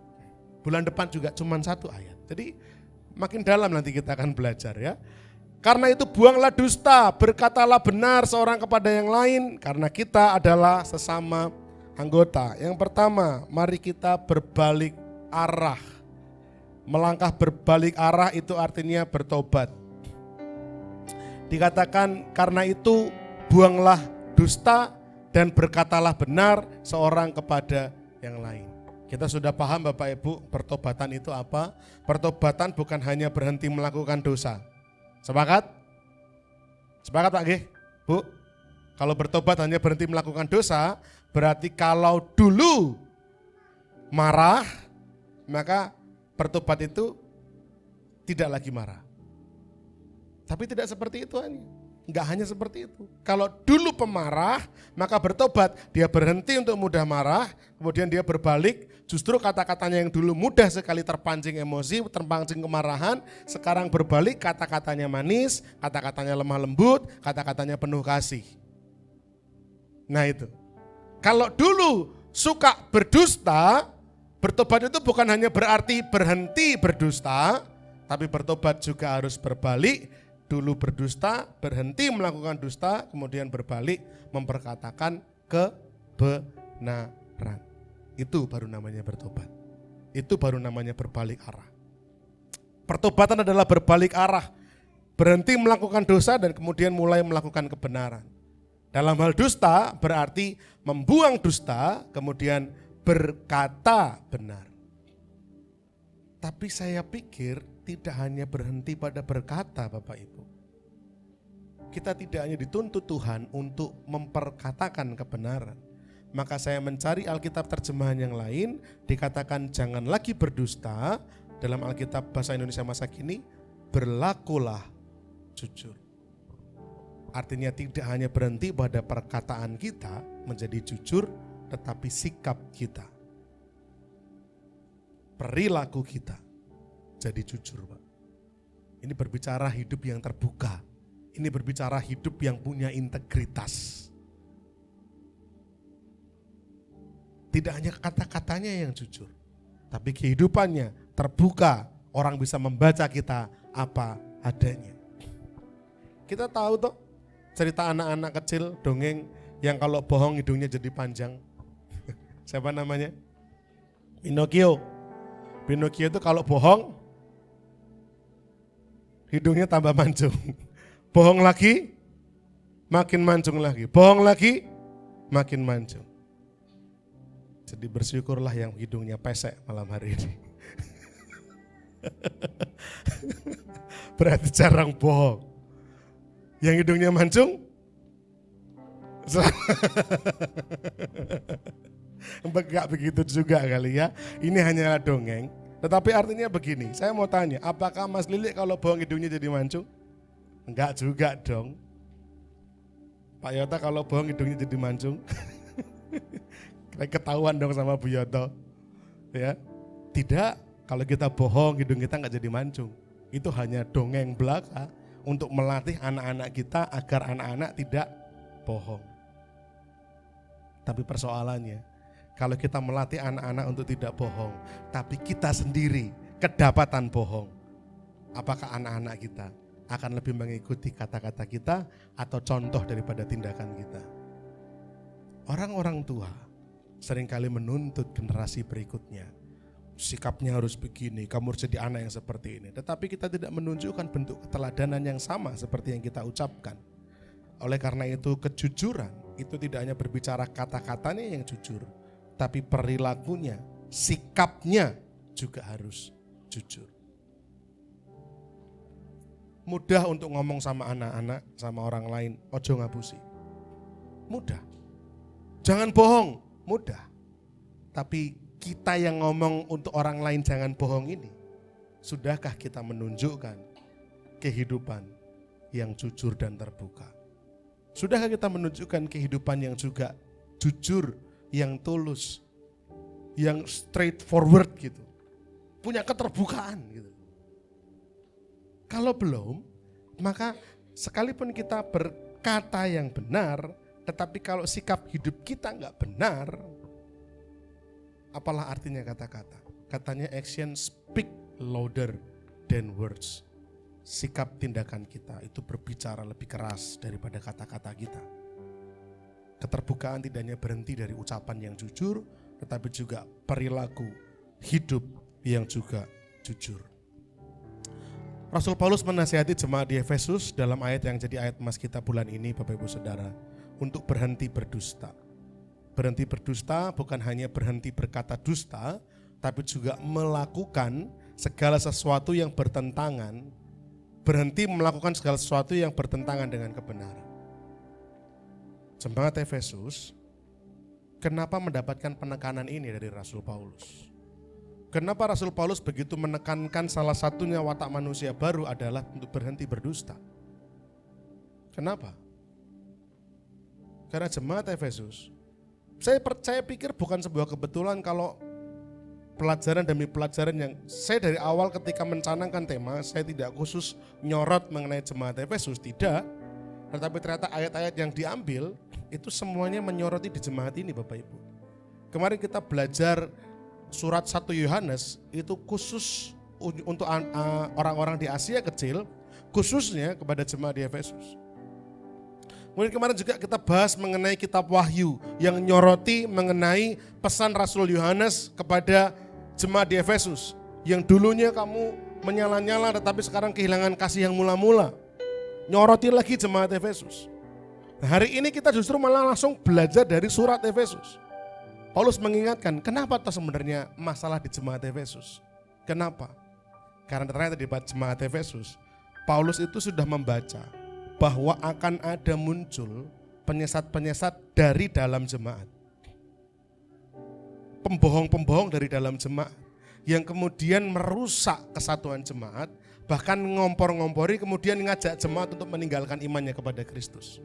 Bulan depan juga cuma satu ayat. Jadi makin dalam nanti kita akan belajar ya. Karena itu buanglah dusta, berkatalah benar seorang kepada yang lain, karena kita adalah sesama anggota. Yang pertama, mari kita berbalik arah. Melangkah berbalik arah itu artinya bertobat. Dikatakan karena itu buanglah dusta dan berkatalah benar seorang kepada yang lain. Kita sudah paham Bapak Ibu, pertobatan itu apa? Pertobatan bukan hanya berhenti melakukan dosa. Sepakat? Sepakat Pak G? Bu? Kalau bertobat hanya berhenti melakukan dosa, berarti kalau dulu marah, maka bertobat itu tidak lagi marah. Tapi tidak seperti itu hanya. Enggak hanya seperti itu. Kalau dulu pemarah, maka bertobat, dia berhenti untuk mudah marah, kemudian dia berbalik, justru kata-katanya yang dulu mudah sekali terpancing emosi, terpancing kemarahan, sekarang berbalik, kata-katanya manis, kata-katanya lemah lembut, kata-katanya penuh kasih. Nah itu. Kalau dulu suka berdusta, bertobat itu bukan hanya berarti berhenti berdusta, tapi bertobat juga harus berbalik. Dulu berdusta, berhenti melakukan dusta, kemudian berbalik memperkatakan kebenaran. Itu baru namanya bertobat. Itu baru namanya berbalik arah. Pertobatan adalah berbalik arah. Berhenti melakukan dosa dan kemudian mulai melakukan kebenaran. Dalam hal dusta berarti membuang dusta, kemudian berkata benar. Tapi saya pikir tidak hanya berhenti pada berkata Bapak Ibu. Kita tidak hanya dituntut Tuhan untuk memperkatakan kebenaran. Maka saya mencari Alkitab terjemahan yang lain, dikatakan jangan lagi berdusta, dalam Alkitab bahasa Indonesia masa kini, berlakulah jujur. Artinya tidak hanya berhenti pada perkataan kita menjadi jujur, tetapi sikap kita, perilaku kita jadi jujur Pak. Ini berbicara hidup yang terbuka. Ini berbicara hidup yang punya integritas. Tidak hanya kata-katanya yang jujur, tapi kehidupannya terbuka, orang bisa membaca kita apa adanya. Kita tahu tuh cerita anak-anak kecil dongeng yang kalau bohong hidungnya jadi panjang. Siapa namanya? Pinocchio. Pinocchio itu kalau bohong hidungnya tambah mancung. Bohong lagi makin mancung lagi. Bohong lagi makin mancung. Jadi bersyukurlah yang hidungnya pesek malam hari ini. Berarti jarang bohong. Yang hidungnya mancung, enggak begitu juga kali ya. Ini hanyalah dongeng. Tetapi artinya begini, saya mau tanya, apakah Mas Lilik kalau bohong hidungnya jadi mancung? Enggak juga dong. Pak Yota kalau bohong hidungnya jadi mancung? Ketahuan dong sama Bu Yoto. Ya, tidak, kalau kita bohong hidung kita enggak jadi mancung. Itu hanya dongeng belaka untuk melatih anak-anak kita agar anak-anak tidak bohong. Tapi persoalannya, kalau kita melatih anak-anak untuk tidak bohong, tapi kita sendiri kedapatan bohong, apakah anak-anak kita akan lebih mengikuti kata-kata kita atau contoh daripada tindakan kita? Orang-orang tua seringkali menuntut generasi berikutnya, sikapnya harus begini, kamu harus jadi anak yang seperti ini. Tetapi kita tidak menunjukkan bentuk keteladanan yang sama seperti yang kita ucapkan. Oleh karena itu kejujuran itu tidak hanya berbicara kata-katanya yang jujur, tapi perilakunya, sikapnya juga harus jujur. Mudah untuk ngomong sama anak-anak, sama orang lain, ojo ngapusi. Mudah. Jangan bohong, mudah. Tapi kita yang ngomong untuk orang lain jangan bohong ini, sudahkah kita menunjukkan kehidupan yang jujur dan terbuka? Sudahkah kita menunjukkan kehidupan yang juga jujur, yang tulus, yang straightforward gitu, punya keterbukaan gitu? Kalau belum, maka sekalipun kita berkata yang benar, tetapi kalau sikap hidup kita enggak benar, apalah artinya kata-kata? Katanya action speak louder than words. Sikap tindakan kita itu berbicara lebih keras daripada kata-kata kita. Keterbukaan tidak hanya berhenti dari ucapan yang jujur, tetapi juga perilaku hidup yang juga jujur. Rasul Paulus menasihati jemaat di Efesus dalam ayat yang jadi ayat emas kita bulan ini, Bapak Ibu Saudara, untuk berhenti berdusta. Berhenti berdusta bukan hanya berhenti berkata dusta, tapi juga melakukan segala sesuatu yang bertentangan, berhenti melakukan segala sesuatu yang bertentangan dengan kebenaran. Jemaat Efesus, kenapa mendapatkan penekanan ini dari Rasul Paulus? Kenapa Rasul Paulus begitu menekankan salah satunya watak manusia baru adalah untuk berhenti berdusta? Kenapa? Karena jemaat Efesus, saya pikir bukan sebuah kebetulan kalau pelajaran demi pelajaran yang saya dari awal ketika mencanangkan tema, saya tidak khusus nyorot mengenai jemaat Efesus, tidak. Tetapi ternyata ayat-ayat yang diambil itu semuanya menyoroti di jemaat ini, Bapak Ibu. Kemarin kita belajar surat 1 Yohanes itu khusus untuk orang-orang di Asia kecil, khususnya kepada jemaat di Efesus. Kemudian kemarin juga kita bahas mengenai kitab Wahyu yang nyoroti mengenai pesan Rasul Yohanes kepada jemaat di Efesus, yang dulunya kamu menyala-nyala tetapi sekarang kehilangan kasih yang mula-mula. Nyoroti lagi jemaat Efesus. Nah, hari ini kita justru malah langsung belajar dari surat Efesus. Paulus mengingatkan, kenapa toh sebenarnya masalah di jemaat Efesus? Kenapa? Karena ternyata di jemaat Efesus, Paulus itu sudah membaca bahwa akan ada muncul penyesat-penyesat dari dalam jemaat. Pembohong-pembohong dari dalam jemaat yang kemudian merusak kesatuan jemaat, bahkan ngompor-ngompori kemudian ngajak jemaat untuk meninggalkan imannya kepada Kristus.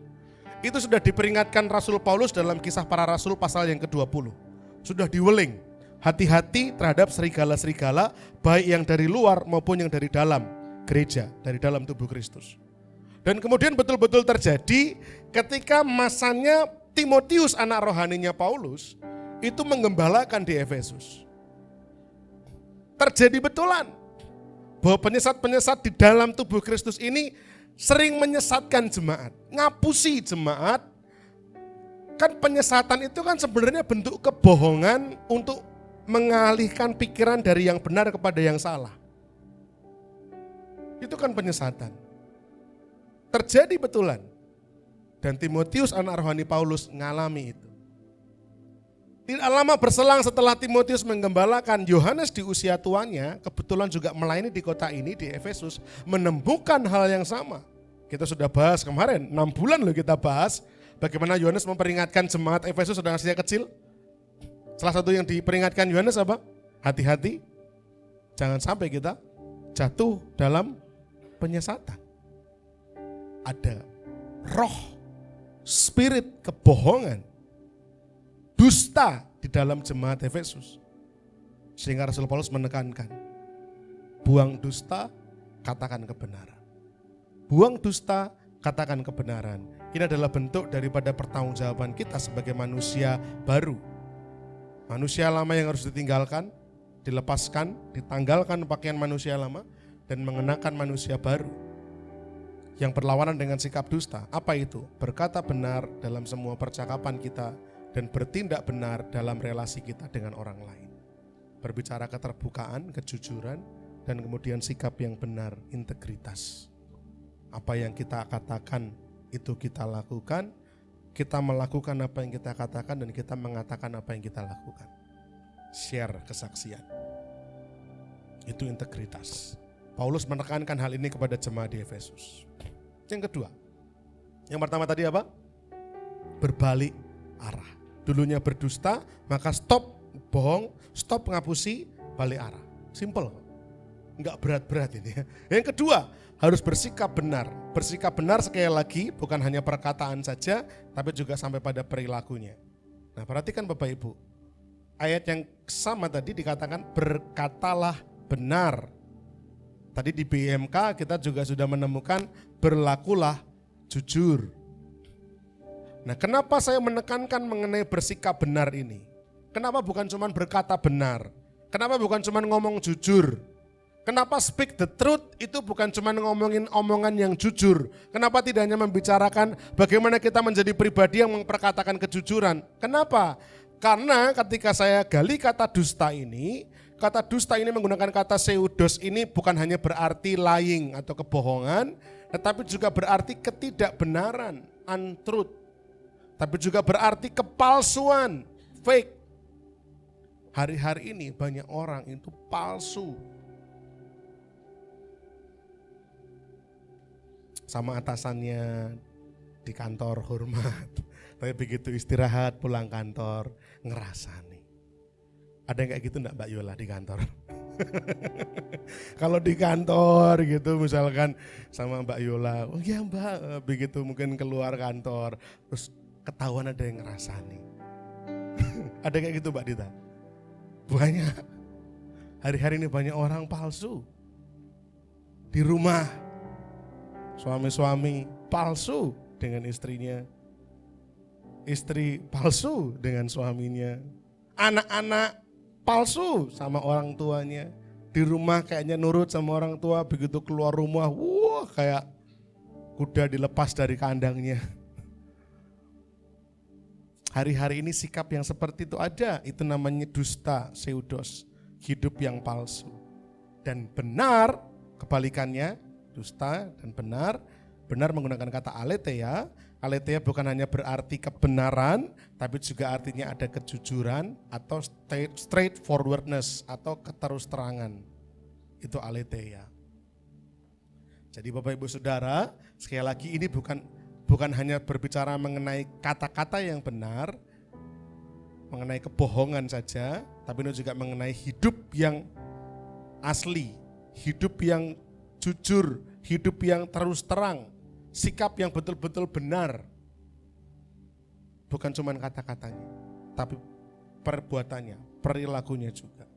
Itu sudah diperingatkan Rasul Paulus dalam Kisah Para Rasul pasal yang ke-20. Sudah diweling, hati-hati terhadap serigala-serigala baik yang dari luar maupun yang dari dalam gereja, dari dalam tubuh Kristus. Dan kemudian betul-betul terjadi ketika masanya Timotius anak rohaninya Paulus itu menggembalakan di Efesus. Terjadi betulan bahwa penyesat-penyesat di dalam tubuh Kristus ini sering menyesatkan jemaat, ngapusi jemaat. Kan penyesatan itu kan sebenarnya bentuk kebohongan untuk mengalihkan pikiran dari yang benar kepada yang salah. Itu kan penyesatan. Terjadi betulan. Dan Timotius anak rohani Paulus ngalami itu. Tidak lama berselang setelah Timotius menggembalakan, Yohanes di usia tuanya kebetulan juga melayani di kota ini, di Efesus, menemukan hal yang sama. Kita sudah bahas kemarin, 6 bulan loh kita bahas, bagaimana Yohanes memperingatkan jemaat Efesus sedang usia kecil. Salah satu yang diperingatkan Yohanes apa? Hati-hati, jangan sampai kita jatuh dalam penyesatan. Ada roh, spirit kebohongan, dusta di dalam jemaat Efesus. Sehingga Rasul Paulus menekankan, buang dusta, katakan kebenaran. Buang dusta, katakan kebenaran. Ini adalah bentuk daripada pertanggungjawaban kita sebagai manusia baru. Manusia lama yang harus ditinggalkan, dilepaskan, ditanggalkan pakaian manusia lama, dan mengenakan manusia baru yang berlawanan dengan sikap dusta. Apa itu? Berkata benar dalam semua percakapan kita dan bertindak benar dalam relasi kita dengan orang lain. Berbicara keterbukaan, kejujuran, dan kemudian sikap yang benar, integritas. Apa yang kita katakan itu kita lakukan, kita melakukan apa yang kita katakan, dan kita mengatakan apa yang kita lakukan. Share kesaksian. Itu integritas. Paulus menekankan hal ini kepada jemaat di Efesus. Yang kedua, yang pertama tadi apa? Berbalik arah. Dulunya berdusta, maka stop bohong, stop ngapusi, balik arah. Simple, enggak berat-berat ini ya. Yang kedua, harus bersikap benar. Bersikap benar sekali lagi bukan hanya perkataan saja, tapi juga sampai pada perilakunya. Nah, perhatikan Bapak Ibu, ayat yang sama tadi dikatakan berkatalah benar. Tadi di BMK kita juga sudah menemukan berlakulah jujur. Nah, kenapa saya menekankan mengenai bersikap benar ini? Kenapa bukan cuma berkata benar? Kenapa bukan cuma ngomong jujur? Kenapa speak the truth itu bukan cuma ngomongin omongan yang jujur? Kenapa tidak hanya membicarakan bagaimana kita menjadi pribadi yang memperkatakan kejujuran? Kenapa? Karena ketika saya gali kata dusta ini menggunakan kata pseudos ini bukan hanya berarti lying atau kebohongan, tetapi juga berarti ketidakbenaran, untruth. Tapi juga berarti kepalsuan, fake. Hari-hari ini banyak orang itu palsu. Sama atasannya di kantor hormat, tapi begitu istirahat pulang kantor ngerasani. Ada yang kayak gitu enggak Mbak Yola di kantor? Kalau di kantor gitu misalkan sama Mbak Yola, oh ya Mbak, begitu mungkin keluar kantor terus ketahuan ada yang ngerasani. Ada kayak gitu Mbak Dita? Banyak. Hari-hari ini banyak orang palsu. Di rumah suami-suami palsu dengan istrinya. Istri palsu dengan suaminya. Anak-anak palsu sama orang tuanya. Di rumah kayaknya nurut sama orang tua, begitu keluar rumah, wah kayak kuda dilepas dari kandangnya. Hari-hari ini sikap yang seperti itu ada, itu namanya dusta, pseudos, hidup yang palsu. Dan benar, kebalikannya, dusta dan benar, benar menggunakan kata aletheia. Aletheia bukan hanya berarti kebenaran, tapi juga artinya ada kejujuran atau straightforwardness atau keterus-terangan. Itu aletheia. Jadi Bapak Ibu Saudara, sekali lagi ini bukan hanya berbicara mengenai kata-kata yang benar, mengenai kebohongan saja, tapi ini juga mengenai hidup yang asli, hidup yang jujur, hidup yang terus terang, sikap yang betul-betul benar. Bukan cuma kata-katanya, tapi perbuatannya, perilakunya juga.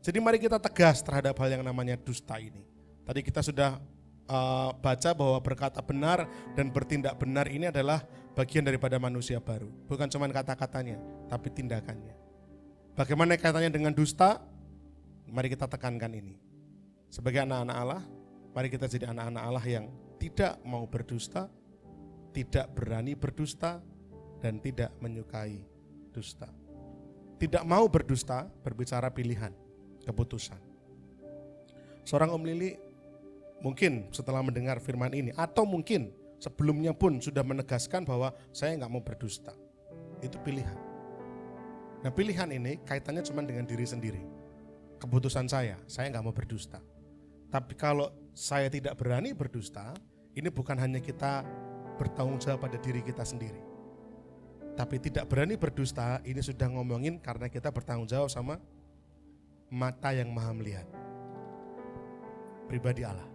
Jadi mari kita tegas terhadap hal yang namanya dusta ini. Tadi kita sudah baca bahwa berkata benar dan bertindak benar ini adalah bagian daripada manusia baru. Bukan cuma kata-katanya, tapi tindakannya. Bagaimana kaitannya dengan dusta? Mari kita tekankan ini. Sebagai anak-anak Allah, mari kita jadi anak-anak Allah yang tidak mau berdusta, tidak berani berdusta, dan tidak menyukai dusta. Tidak mau berdusta berbicara pilihan, keputusan. Seorang Om Lili mungkin setelah mendengar firman ini, atau mungkin sebelumnya pun sudah menegaskan bahwa saya nggak mau berdusta. Itu pilihan. Nah, pilihan ini kaitannya cuma dengan diri sendiri. Keputusan saya nggak mau berdusta. Tapi kalau saya tidak berani berdusta, ini bukan hanya kita bertanggung jawab pada diri kita sendiri. Tapi tidak berani berdusta, ini sudah ngomongin karena kita bertanggung jawab sama mata yang maha melihat. Pribadi Allah.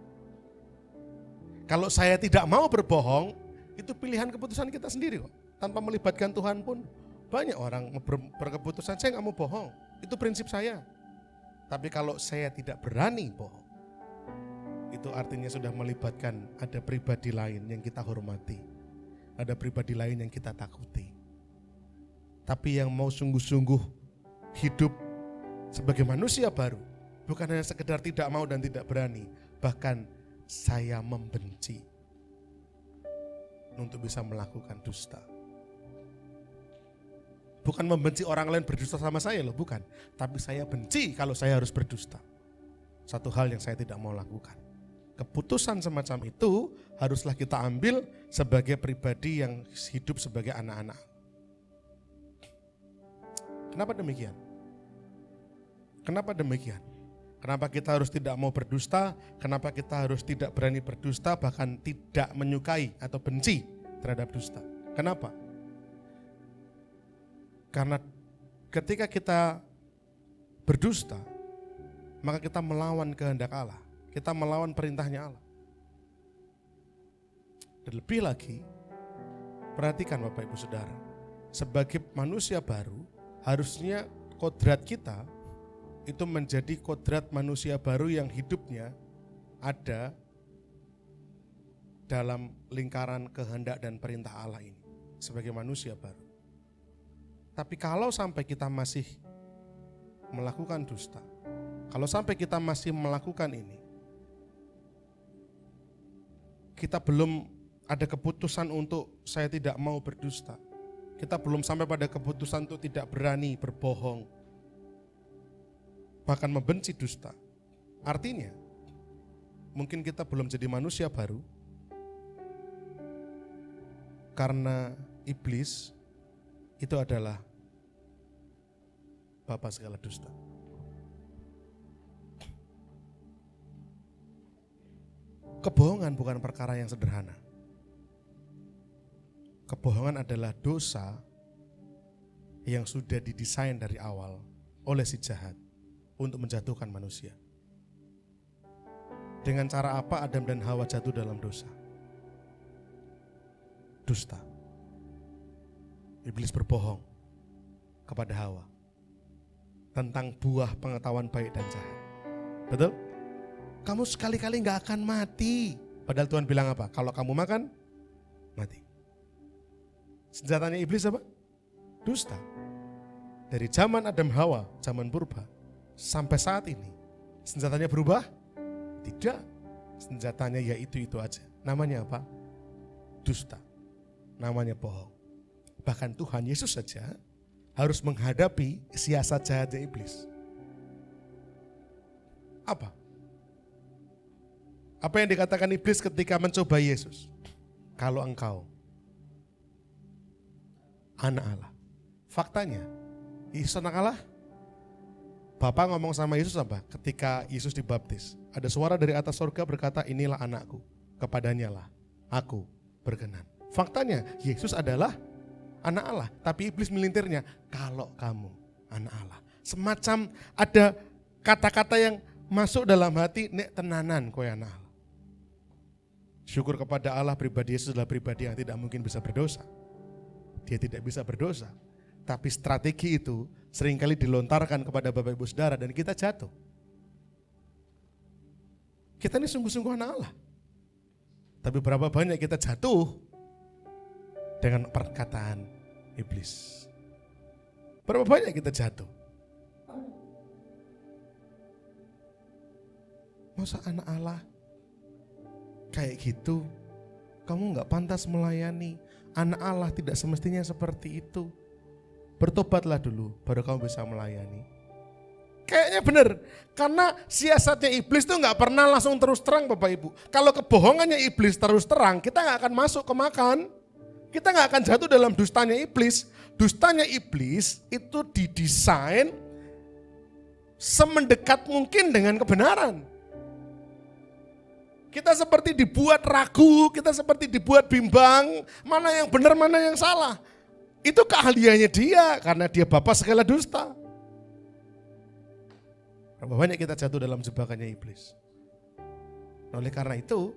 Kalau saya tidak mau berbohong, itu pilihan keputusan kita sendiri kok. Tanpa melibatkan Tuhan pun, banyak orang berkeputusan, saya nggak mau bohong. Itu prinsip saya. Tapi kalau saya tidak berani bohong, itu artinya sudah melibatkan ada pribadi lain yang kita hormati. Ada pribadi lain yang kita takuti. Tapi yang mau sungguh-sungguh hidup sebagai manusia baru, bukan hanya sekedar tidak mau dan tidak berani, bahkan saya membenci untuk bisa melakukan dusta. Bukan membenci orang lain berdusta sama saya loh, bukan. Tapi saya benci kalau saya harus berdusta. Satu hal yang saya tidak mau lakukan. Keputusan semacam itu haruslah kita ambil sebagai pribadi yang hidup sebagai anak-anak. Kenapa demikian? Kenapa demikian? Kenapa kita harus tidak mau berdusta? Kenapa kita harus tidak berani berdusta, bahkan tidak menyukai atau benci terhadap dusta? Kenapa? Karena ketika kita berdusta, maka kita melawan kehendak Allah. Kita melawan perintahnya Allah. Dan lebih lagi, perhatikan Bapak Ibu Saudara, sebagai manusia baru, harusnya kodrat kita itu menjadi kodrat manusia baru yang hidupnya ada dalam lingkaran kehendak dan perintah Allah ini. Sebagai manusia baru. Tapi kalau sampai kita masih melakukan dusta, kalau sampai kita masih melakukan ini, kita belum ada keputusan untuk saya tidak mau berdusta. Kita belum sampai pada keputusan untuk tidak berani berbohong, bahkan membenci dusta. Artinya, mungkin kita belum jadi manusia baru, karena iblis itu adalah bapa segala dusta. Kebohongan bukan perkara yang sederhana. Kebohongan adalah dosa yang sudah didesain dari awal oleh si jahat untuk menjatuhkan manusia. Dengan cara apa Adam dan Hawa jatuh dalam dosa? Dusta. Iblis berbohong kepada Hawa tentang buah pengetahuan baik dan jahat. Betul? Kamu sekali-kali gak akan mati. Padahal Tuhan bilang apa? Kalau kamu makan, mati. Senjatanya iblis apa? Dusta. Dari zaman Adam Hawa, zaman purba, sampai saat ini, senjatanya berubah? Tidak. Senjatanya ya itu aja. Namanya apa? Dusta. Namanya bohong. Bahkan Tuhan Yesus saja harus menghadapi siasat jahatnya iblis. Apa? Apa yang dikatakan iblis ketika mencoba Yesus? Kalau engkau anak Allah. Faktanya, Yesus anak Allah. Bapa ngomong sama Yesus apa? Ketika Yesus dibaptis, ada suara dari atas surga berkata, inilah anakku, kepadanya lah aku berkenan. Faktanya, Yesus adalah anak Allah, tapi iblis melintirnya, kalau kamu anak Allah. Semacam ada kata-kata yang masuk dalam hati, nek tenanan kowe anak Allah. Syukur kepada Allah, pribadi Yesus adalah pribadi yang tidak mungkin bisa berdosa. Dia tidak bisa berdosa. Tapi strategi itu seringkali dilontarkan kepada Bapak Ibu Saudara dan kita jatuh. Kita ini sungguh-sungguh anak Allah. Tapi berapa banyak kita jatuh dengan perkataan iblis. Berapa banyak kita jatuh Masa anak Allah kayak gitu? Kamu gak pantas melayani. Anak Allah tidak semestinya seperti itu. Bertobatlah dulu, baru kamu bisa melayani. Kayaknya benar, karena siasatnya iblis itu gak pernah langsung terus terang Bapak Ibu. Kalau kebohongannya iblis terus terang, kita gak akan masuk ke makan. Kita gak akan jatuh dalam dustanya iblis. Dustanya iblis itu didesain semendekat mungkin dengan kebenaran. Kita seperti dibuat ragu, kita seperti dibuat bimbang, mana yang benar, mana yang salah. Itu keahliannya dia, karena dia bapa segala dusta. Berapa banyak kita jatuh dalam jebakannya iblis. Oleh karena itu,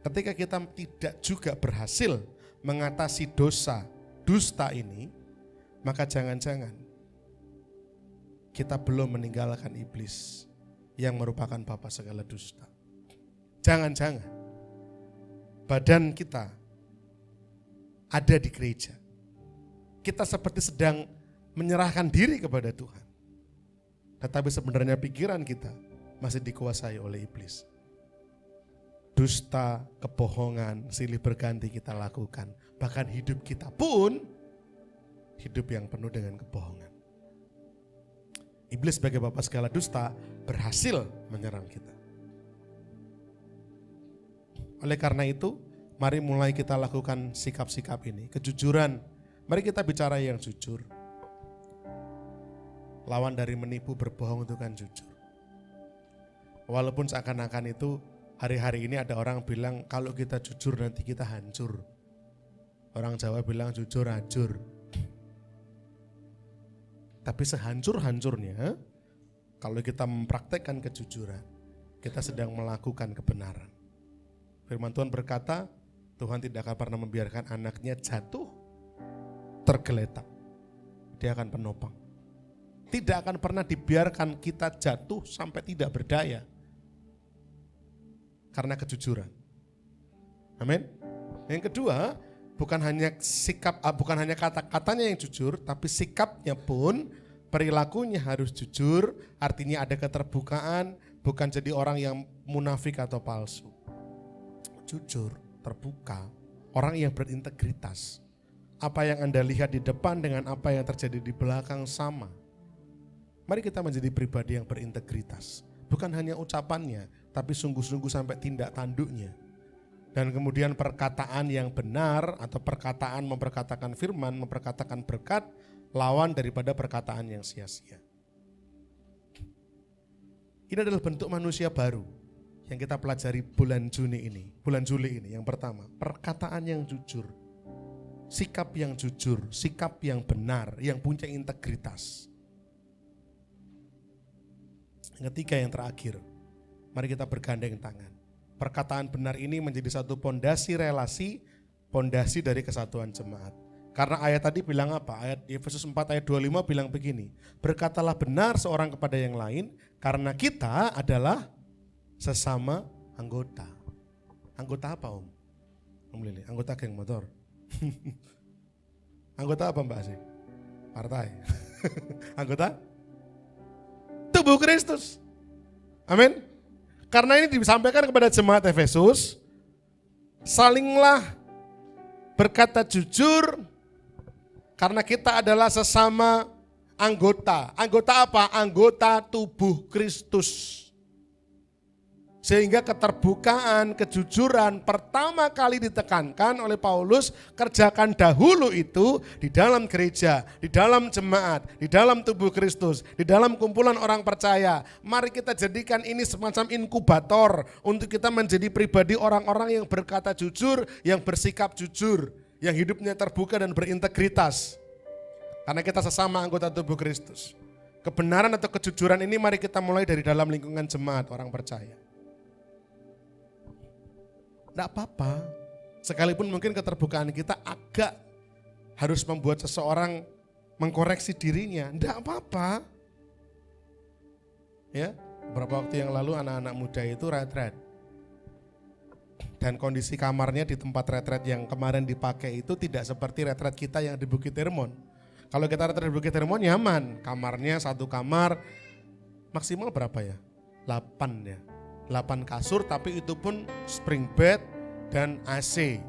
ketika kita tidak juga berhasil mengatasi dosa, dusta ini, maka jangan-jangan kita belum meninggalkan iblis yang merupakan bapa segala dusta. Jangan-jangan badan kita ada di gereja. Kita seperti sedang menyerahkan diri kepada Tuhan. Tetapi sebenarnya pikiran kita masih dikuasai oleh iblis. Dusta, kebohongan, silih berganti kita lakukan. Bahkan hidup kita pun hidup yang penuh dengan kebohongan. Iblis sebagai bapa segala dusta berhasil menyerang kita. Oleh karena itu, mari mulai kita lakukan sikap-sikap ini. Kejujuran, mari kita bicara yang jujur. Lawan dari menipu, berbohong itu kan jujur. Walaupun seakan-akan itu hari-hari ini ada orang bilang kalau kita jujur nanti kita hancur. Orang Jawa bilang jujur hancur. Tapi sehancur-hancurnya, kalau kita mempraktekkan kejujuran, kita sedang melakukan kebenaran. Firman Tuhan berkata, Tuhan tidak akan pernah membiarkan anaknya jatuh, tergeletak. Dia akan penopang. Tidak akan pernah dibiarkan kita jatuh sampai tidak berdaya. Karena kejujuran. Amin. Yang kedua, bukan hanya kata-katanya yang jujur, tapi sikapnya pun, perilakunya harus jujur, artinya ada keterbukaan, bukan jadi orang yang munafik atau palsu. Jujur, terbuka, orang yang berintegritas. Apa yang Anda lihat di depan dengan apa yang terjadi di belakang sama. Mari kita menjadi pribadi yang berintegritas. Bukan hanya ucapannya, tapi sungguh-sungguh sampai tindak tanduknya. Dan kemudian perkataan yang benar atau perkataan memperkatakan firman, memperkatakan berkat, lawan daripada perkataan yang sia-sia. Ini adalah bentuk manusia baru yang kita pelajari bulan Juli ini. Yang pertama, perkataan yang jujur, sikap yang jujur, sikap yang benar, yang punya integritas. Yang ketiga, yang terakhir, mari kita bergandeng tangan. Perkataan benar ini menjadi satu pondasi relasi, pondasi dari kesatuan jemaat. Karena ayat tadi bilang apa? Ayat Efesus 4 ayat 25 bilang begini, berkatalah benar seorang kepada yang lain, karena kita adalah sesama anggota. Anggota apa Om? Om Lili, anggota geng motor. Anggota apa Mbak Asih? Partai. Anggota tubuh Kristus. Amin. Karena ini disampaikan kepada jemaat Efesus, salinglah berkata jujur, karena kita adalah sesama anggota. Anggota apa? Anggota tubuh Kristus. Sehingga keterbukaan, kejujuran pertama kali ditekankan oleh Paulus, kerjakan dahulu itu di dalam gereja, di dalam jemaat, di dalam tubuh Kristus, di dalam kumpulan orang percaya. Mari kita jadikan ini semacam inkubator untuk kita menjadi pribadi orang-orang yang berkata jujur, yang bersikap jujur, yang hidupnya terbuka dan berintegritas. Karena kita sesama anggota tubuh Kristus. Kebenaran atau kejujuran ini mari kita mulai dari dalam lingkungan jemaat orang percaya. Tidak apa-apa, sekalipun mungkin keterbukaan kita agak harus membuat seseorang mengkoreksi dirinya, tidak apa-apa. Ya, beberapa waktu yang lalu anak-anak muda itu retret. Dan kondisi kamarnya di tempat retret yang kemarin dipakai itu tidak seperti retret kita yang di Bukit Hermon. Kalau kita retret di Bukit Hermon nyaman, kamarnya satu kamar maksimal berapa ya? 8 ya. 8 kasur, tapi itu pun spring bed dan AC.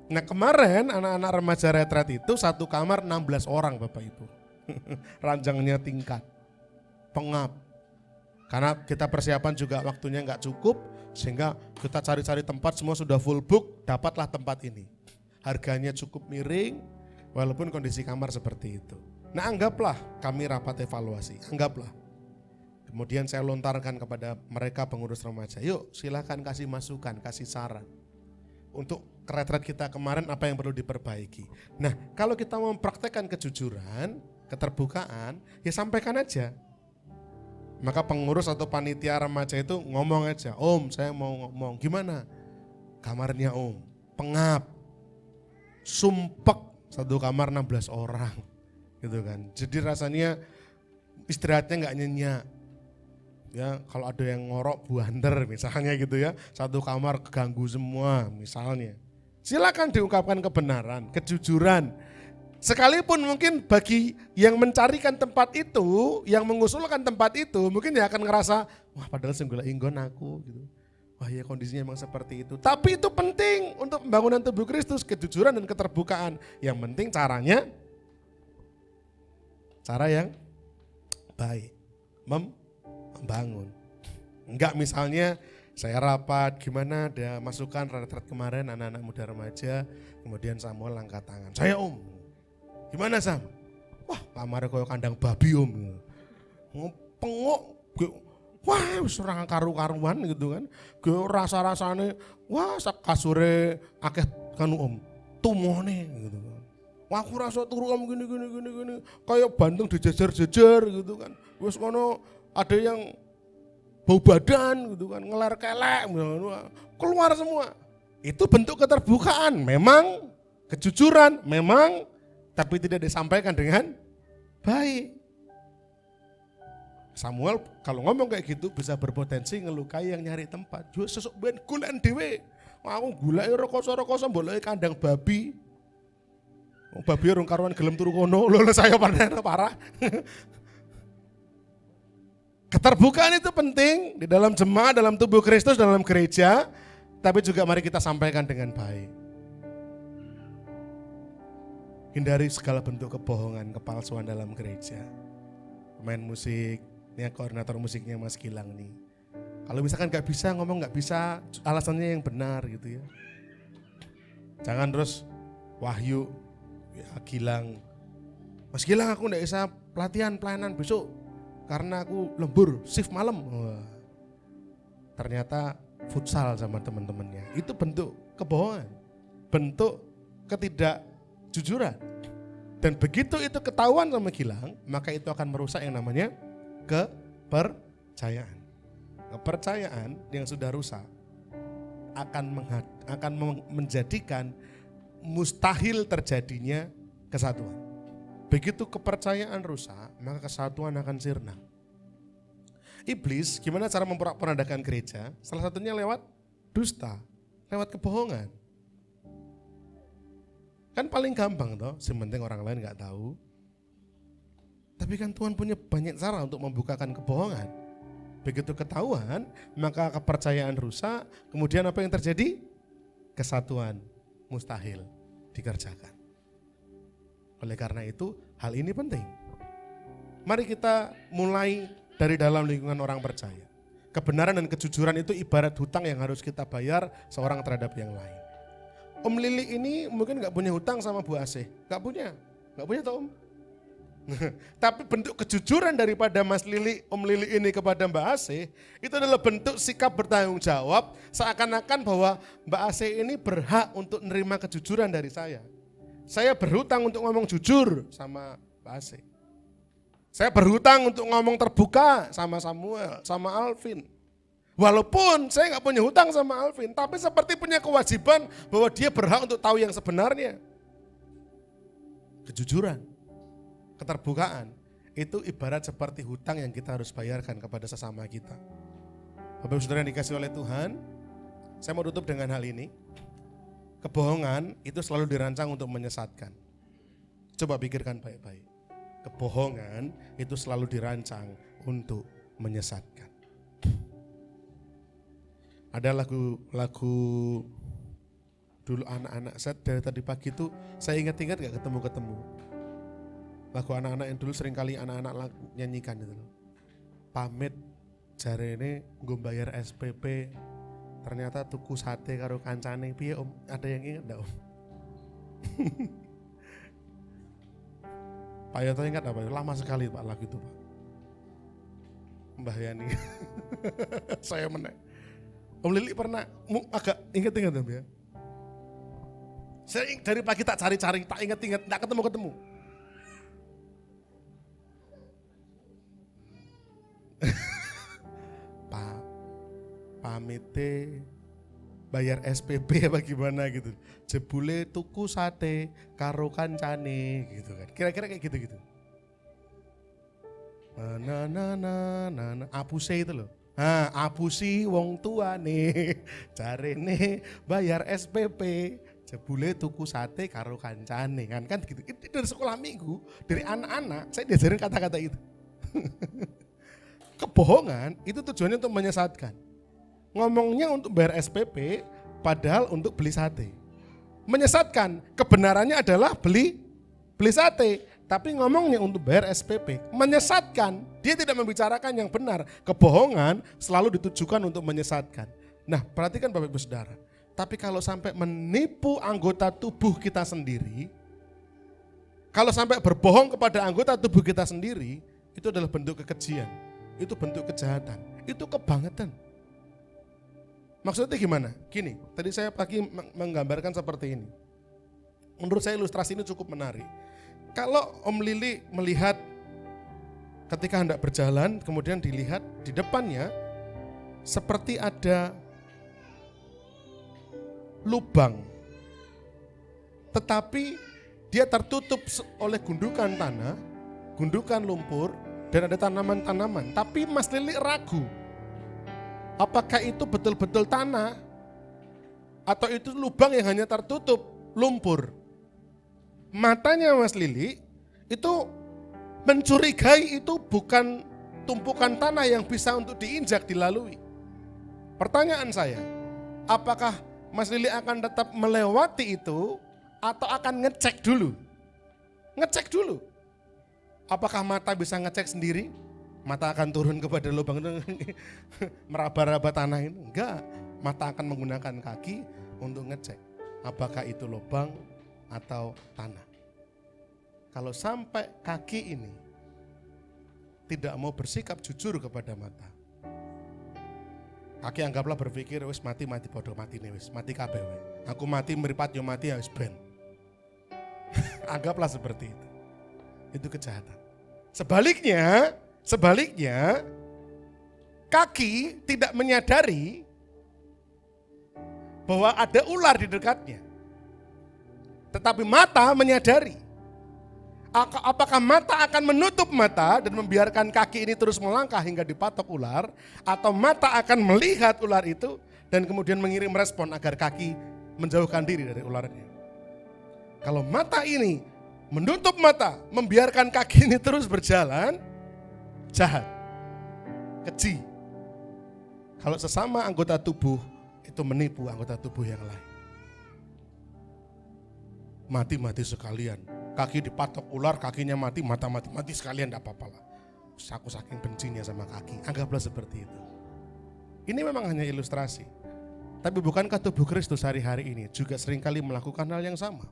Nah kemarin anak-anak remaja retret itu satu kamar 16 orang Bapak Ibu. Ranjangnya tingkat, pengap. Karena kita persiapan juga waktunya nggak cukup, sehingga kita cari-cari tempat semua sudah full book, dapatlah tempat ini. Harganya cukup miring, walaupun kondisi kamar seperti itu. Nah anggaplah kami rapat evaluasi, anggaplah. Kemudian saya lontarkan kepada mereka pengurus remaja, yuk silakan kasih masukan, kasih saran. Untuk retret kita kemarin apa yang perlu diperbaiki. Nah kalau kita mau mempraktekkan kejujuran, keterbukaan, ya sampaikan aja. Maka pengurus atau panitia remaja itu ngomong aja, Om saya mau ngomong, gimana? Kamarnya Om, pengap, sumpek, satu kamar 16 orang. Gitu kan. Jadi rasanya istirahatnya nggak nyenyak. Ya, kalau ada yang ngorok buanter misalnya gitu ya, satu kamar keganggu semua misalnya. Silakan diungkapkan kebenaran, kejujuran. Sekalipun mungkin bagi yang mencarikan tempat itu, yang mengusulkan tempat itu, mungkin ya akan ngerasa, wah padahal senggula inggon aku gitu. Wah ya kondisinya memang seperti itu. Tapi itu penting untuk pembangunan tubuh Kristus, kejujuran dan keterbukaan. Yang penting caranya, cara yang baik, membangun. Enggak misalnya saya rapat, gimana ada masukan retret kemarin anak-anak muda remaja, kemudian Samuel angkat tangan. Saya Om, gimana Sam? Wah kamarnya kayak kandang babi Om. Pengok, wah serang karu-karuan gitu kan. Gue rasa-rasanya, wah kasure akeh kan Om, tumone gitu kan. Wah aku rasa turu Om gini. Kayak Bandung dijejer-jejer gitu kan. Wes kono ada yang bau badan gitu kan, ngeler kelek, keluar semua. Itu bentuk keterbukaan, memang kejujuran, memang, tapi tidak disampaikan dengan baik. Samuel kalau ngomong kayak gitu bisa berpotensi ngelukai yang nyari tempat. Juga sesuk ben gulen dhewe. Aku gulai rekoso-rekoso boleh kandang babi. Babi orang karuan gelem turu kono, lho saya parah. Keterbukaan itu penting di dalam jemaat, dalam tubuh Kristus, dalam gereja, tapi juga mari kita sampaikan dengan baik. Hindari segala bentuk kebohongan, kepalsuan dalam gereja. Pemain musik, ini koordinator musiknya Mas Gilang nih. Kalau misalkan nggak bisa ngomong nggak bisa, alasannya yang benar gitu ya. Jangan terus Wahyu, ya, Gilang, Mas Gilang aku nggak bisa pelayanan besok karena aku lembur shift malam. Wah, ternyata futsal sama teman-temannya. Itu bentuk kebohongan, bentuk ketidakjujuran. Dan begitu itu ketahuan sama Gilang, maka itu akan merusak yang namanya kepercayaan. Kepercayaan yang sudah rusak akan menjadikan mustahil terjadinya kesatuan. Begitu kepercayaan rusak, maka kesatuan akan sirna. Iblis gimana cara memporak-porandakan gereja? Salah satunya lewat dusta, lewat kebohongan. Kan paling gampang toh, sementing orang lain nggak tahu. Tapi kan Tuhan punya banyak cara untuk membukakan kebohongan. Begitu ketahuan, maka kepercayaan rusak, kemudian apa yang terjadi? Kesatuan mustahil dikerjakan. Oleh karena itu, hal ini penting. Mari kita mulai dari dalam lingkungan orang percaya. Kebenaran dan kejujuran itu ibarat hutang yang harus kita bayar seorang terhadap yang lain. Om Lili ini mungkin gak punya hutang sama Bu Asih. Gak punya toh Om. Tapi bentuk kejujuran daripada Mas Lili, Om Lili ini kepada Mbak Asih, itu adalah bentuk sikap bertanggung jawab seakan-akan bahwa Mbak Asih ini berhak untuk menerima kejujuran dari saya. Saya berhutang untuk ngomong jujur sama Mbak Asih. Saya berhutang untuk ngomong terbuka sama Samuel, sama Alvin. Walaupun saya gak punya hutang sama Alvin, tapi seperti punya kewajiban bahwa dia berhak untuk tahu yang sebenarnya. Kejujuran, keterbukaan, itu ibarat seperti hutang yang kita harus bayarkan kepada sesama kita. Bapak Saudara yang dikasih oleh Tuhan, saya mau tutup dengan hal ini. Kebohongan itu selalu dirancang untuk menyesatkan. Coba pikirkan baik-baik. Kebohongan itu selalu dirancang untuk menyesatkan. Ada lagu dulu anak-anak saya dari tadi pagi tuh saya ingat-ingat gak ketemu-ketemu. Lagu anak-anak yang dulu sering kali anak-anak nyanyikan itu loh. Pamit jarene nggo bayar SPP ternyata tuku sate karo kancane. Piye Om? Ada yang ingat enggak Om? Pak Yoto ingat apa? Lama sekali Pak lagu itu Pak. Mbah Yani. Saya menek. Om Lili pernah agak ingat-ingat ya. Saya dari pagi tak cari-cari, tak ingat-ingat, enggak ketemu-ketemu. Pamite bayar SPP apa gimana gitu. Jebule tuku sate karo kancane gitu kan. Kira-kira kayak gitu-gitu. Apuse itu loh. Apusi wong tua nih. Jarene bayar SPP. Jebule tuku sate karo kancane kan gitu. Itu dari sekolah minggu, dari anak-anak saya diajarin kata-kata itu. Kebohongan itu tujuannya untuk menyesatkan. Ngomongnya untuk bayar SPP, padahal untuk beli sate. Menyesatkan, kebenarannya adalah beli sate, tapi ngomongnya untuk bayar SPP. Menyesatkan, dia tidak membicarakan yang benar. Kebohongan selalu ditujukan untuk menyesatkan. Nah, perhatikan Bapak Ibu Saudara. Tapi kalau sampai menipu anggota tubuh kita sendiri, kalau sampai berbohong kepada anggota tubuh kita sendiri, itu adalah bentuk kekejian, itu bentuk kejahatan, itu kebangetan. Maksudnya gimana? Gini, tadi saya pagi menggambarkan seperti ini. Menurut saya ilustrasi ini cukup menarik. Kalau Om Lili melihat ketika hendak berjalan, kemudian dilihat di depannya seperti ada lubang, tetapi dia tertutup oleh gundukan tanah, gundukan lumpur, dan ada tanaman-tanaman. Tapi Mas Lili ragu, apakah itu betul-betul tanah atau itu lubang yang hanya tertutup lumpur. Matanya Mas Lili itu mencurigai itu bukan tumpukan tanah yang bisa untuk diinjak, dilalui. Pertanyaan saya, apakah Mas Lili akan tetap melewati itu atau akan ngecek dulu? Ngecek dulu. Apakah mata bisa ngecek sendiri? Mata akan turun kepada lubang itu meraba-raba tanah itu? Enggak. Mata akan menggunakan kaki untuk ngecek apakah itu lubang atau tanah. Kalau sampai kaki ini tidak mau bersikap jujur kepada mata, kaki anggaplah berpikir wis mati bodoh mati nih, wis mati kabeh. Aku mati meripat yo mati ya wis ben. Anggaplah seperti itu. Itu kejahatan. Sebaliknya kaki tidak menyadari bahwa ada ular di dekatnya. Tetapi mata menyadari. Apakah mata akan menutup mata dan membiarkan kaki ini terus melangkah hingga dipatok ular, atau mata akan melihat ular itu dan kemudian mengirim respon agar kaki menjauhkan diri dari ularnya. Kalau mata ini menutup mata, membiarkan kaki ini terus berjalan, jahat, keji. Kalau sesama anggota tubuh itu menipu anggota tubuh yang lain. Mati sekalian. Kaki dipatok ular, kakinya mati, mati sekalian, tidak apa-apa lah. Aku saking bencinya sama kaki, anggaplah seperti itu. Ini memang hanya ilustrasi. Tapi bukankah tubuh Kristus hari-hari ini juga seringkali melakukan hal yang sama?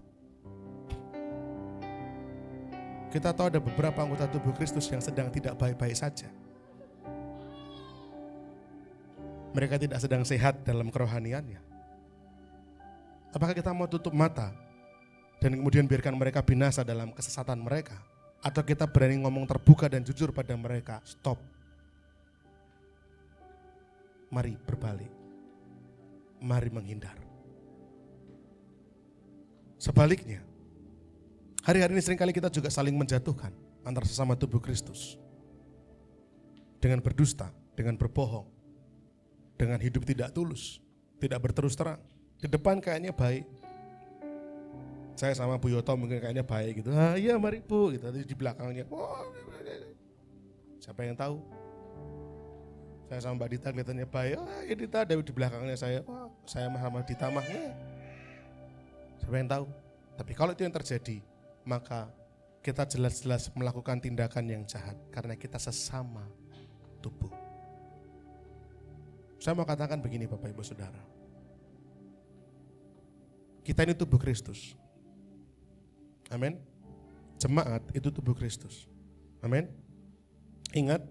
Kita tahu ada beberapa anggota tubuh Kristus yang sedang tidak baik-baik saja. Mereka tidak sedang sehat dalam kerohaniannya. Apakah kita mau tutup mata dan kemudian biarkan mereka binasa dalam kesesatan mereka? Atau kita berani ngomong terbuka dan jujur pada mereka, stop. Mari berbalik. Mari menghindar. Sebaliknya, hari-hari ini seringkali kita juga saling menjatuhkan antara sesama tubuh Kristus. Dengan berdusta, dengan berbohong, dengan hidup tidak tulus, tidak berterus terang. Di depan kayaknya baik. Saya sama Bu Yoto mungkin kayaknya baik gitu. Iya mari Bu, gitu. Di belakangnya, siapa yang tahu? Saya sama Mbak Dita kelihatannya baik. Ya Dita ada di belakangnya saya. Saya sama Dita mahnya. Siapa yang tahu? Tapi kalau itu yang terjadi, maka kita jelas-jelas melakukan tindakan yang jahat karena kita sesama tubuh. Saya mau katakan begini Bapak Ibu Saudara. Kita ini tubuh Kristus. Amin. Jemaat itu tubuh Kristus. Amin. Ingat,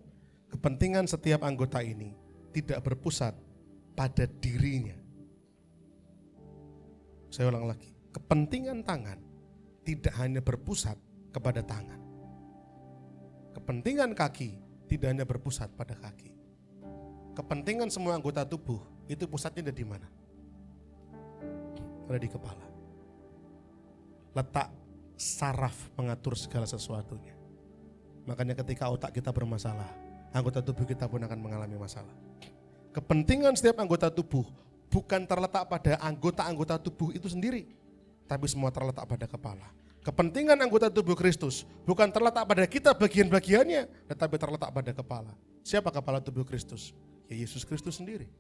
kepentingan setiap anggota ini tidak berpusat pada dirinya. Saya ulang lagi, kepentingan tangan tidak hanya berpusat kepada tangan. Kepentingan kaki tidak hanya berpusat pada kaki. Kepentingan semua anggota tubuh itu pusatnya ada di mana? Ada di kepala. Letak saraf mengatur segala sesuatunya. Makanya ketika otak kita bermasalah, anggota tubuh kita pun akan mengalami masalah. Kepentingan setiap anggota tubuh bukan terletak pada anggota-anggota tubuh itu sendiri, tapi semua terletak pada kepala. Kepentingan anggota tubuh Kristus bukan terletak pada kita bagian-bagiannya, tetapi terletak pada kepala. Siapa kepala tubuh Kristus? Ya Yesus Kristus sendiri.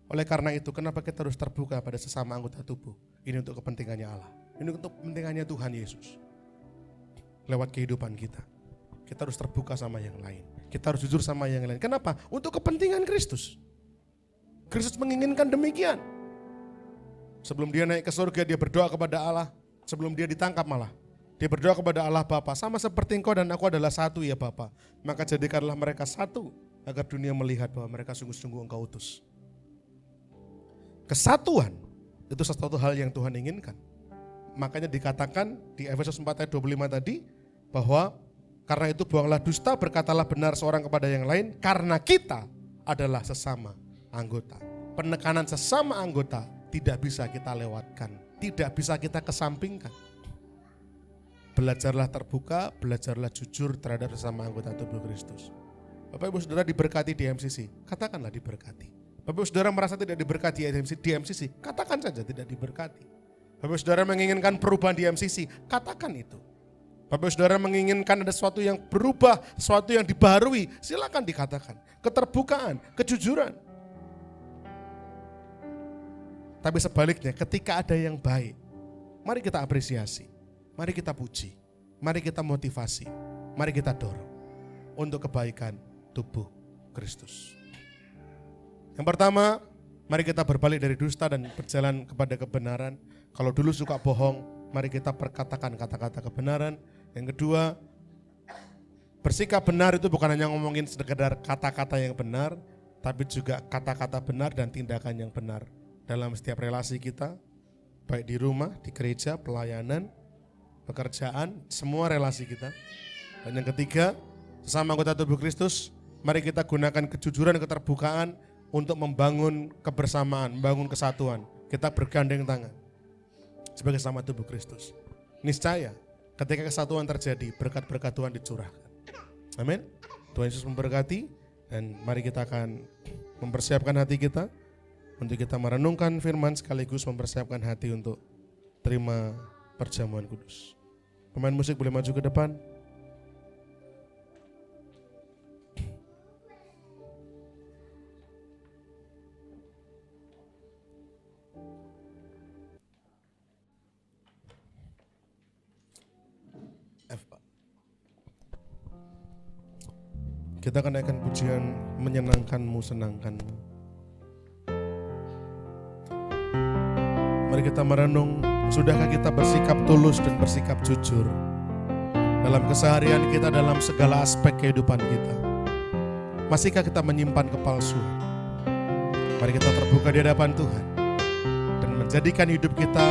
Oleh karena itu, kenapa kita harus terbuka pada sesama anggota tubuh? Ini untuk kepentingannya Allah. Ini untuk kepentingannya Tuhan Yesus. Lewat kehidupan kita. Kita harus terbuka sama yang lain. Kita harus jujur sama yang lain. Kenapa? Untuk kepentingan Kristus. Kristus menginginkan demikian. Sebelum dia naik ke surga, dia berdoa kepada Allah. Sebelum dia ditangkap malah. Dia berdoa kepada Allah Bapa, sama seperti engkau dan aku adalah satu ya Bapa. Maka jadikanlah mereka satu, agar dunia melihat bahwa mereka sungguh-sungguh engkau utus. Kesatuan itu sesuatu hal yang Tuhan inginkan. Makanya dikatakan di Efesus 4 ayat 25 tadi, bahwa karena itu buanglah dusta, berkatalah benar seorang kepada yang lain, karena kita adalah sesama anggota. Penekanan sesama anggota tidak bisa kita lewatkan, tidak bisa kita kesampingkan. Belajarlah terbuka, belajarlah jujur terhadap sesama anggota tubuh Kristus. Bapak Ibu Saudara diberkati di MCC, katakanlah diberkati. Bapak Ibu Saudara merasa tidak diberkati di MCC, katakan saja tidak diberkati. Bapak Ibu Saudara menginginkan perubahan di MCC, katakan itu. Bapak Ibu Saudara menginginkan ada sesuatu yang berubah, sesuatu yang dibaharui, silakan dikatakan. Keterbukaan, kejujuran. Tapi sebaliknya, ketika ada yang baik, mari kita apresiasi, mari kita puji, mari kita motivasi, mari kita dorong untuk kebaikan tubuh Kristus. Yang pertama, mari kita berbalik dari dusta dan berjalan kepada kebenaran. Kalau dulu suka bohong, mari kita perkatakan kata-kata kebenaran. Yang kedua, bersikap benar itu bukan hanya ngomongin sekedar kata-kata yang benar, tapi juga kata-kata benar dan tindakan yang benar dalam setiap relasi kita, baik di rumah, di gereja, pelayanan, pekerjaan, semua relasi kita. Dan yang ketiga, sesama anggota tubuh Kristus, mari kita gunakan kejujuran, keterbukaan untuk membangun kebersamaan, membangun kesatuan. Kita bergandeng tangan sebagai sama tubuh Kristus. Niscaya ketika kesatuan terjadi, berkat-berkat Tuhan dicurahkan. Amin. Tuhan Yesus memberkati, dan mari kita akan mempersiapkan hati kita untuk kita merenungkan firman sekaligus mempersiapkan hati untuk terima perjamuan kudus. Pemain musik boleh maju ke depan. Kita akan naikkan pujian menyenangkanmu, senangkanmu. Mari kita merenung, sudahkah kita bersikap tulus dan bersikap jujur dalam keseharian kita, dalam segala aspek kehidupan kita? Masihkah kita menyimpan kepalsuan? Mari kita terbuka di hadapan Tuhan dan menjadikan hidup kita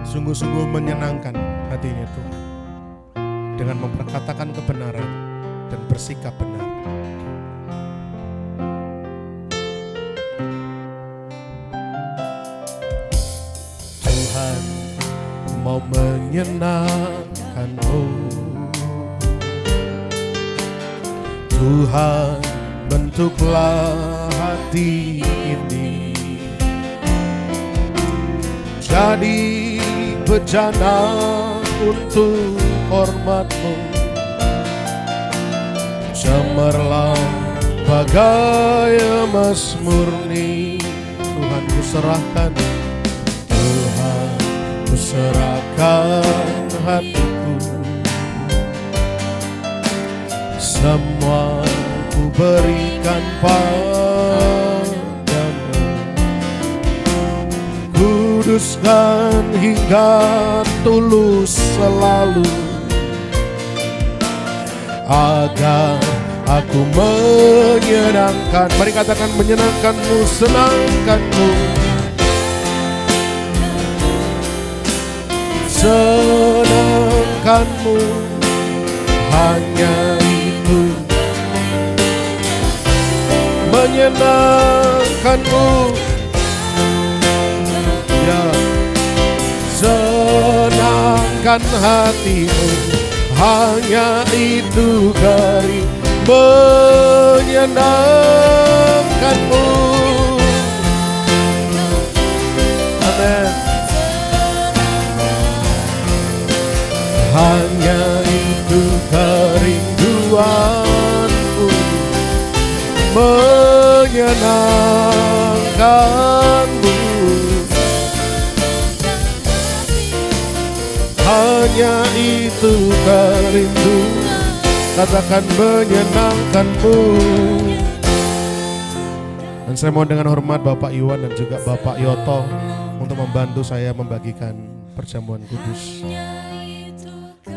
sungguh-sungguh menyenangkan hatinya Tuhan dengan memperkatakan kebenaran dan bersikap benar. Tuhan mau menyenangkanmu, Tuhan bentuklah hati ini jadi bejana untuk hormat-Mu. Cemerlang bagai emas murni. Tuhan ku serahkan, Tuhan ku serahkan hatiku, semua ku berikan padamu. Kuduskan hingga tulus selalu, agar aku menyenangkan. Mari katakan menyenangkanmu, senangkanmu, senangkanmu, hanya itu. Menyenangkanmu, ya, senangkan hatimu, hanya itu kering. Menyenangkanmu, amin. Hanya itu kerinduanku, menyenangkanmu, hanya itu kerinduanku. Katakan menyenangkanmu. Dan saya mohon dengan hormat Bapak Iwan dan juga Bapak Yoto untuk membantu saya membagikan perjamuan kudus.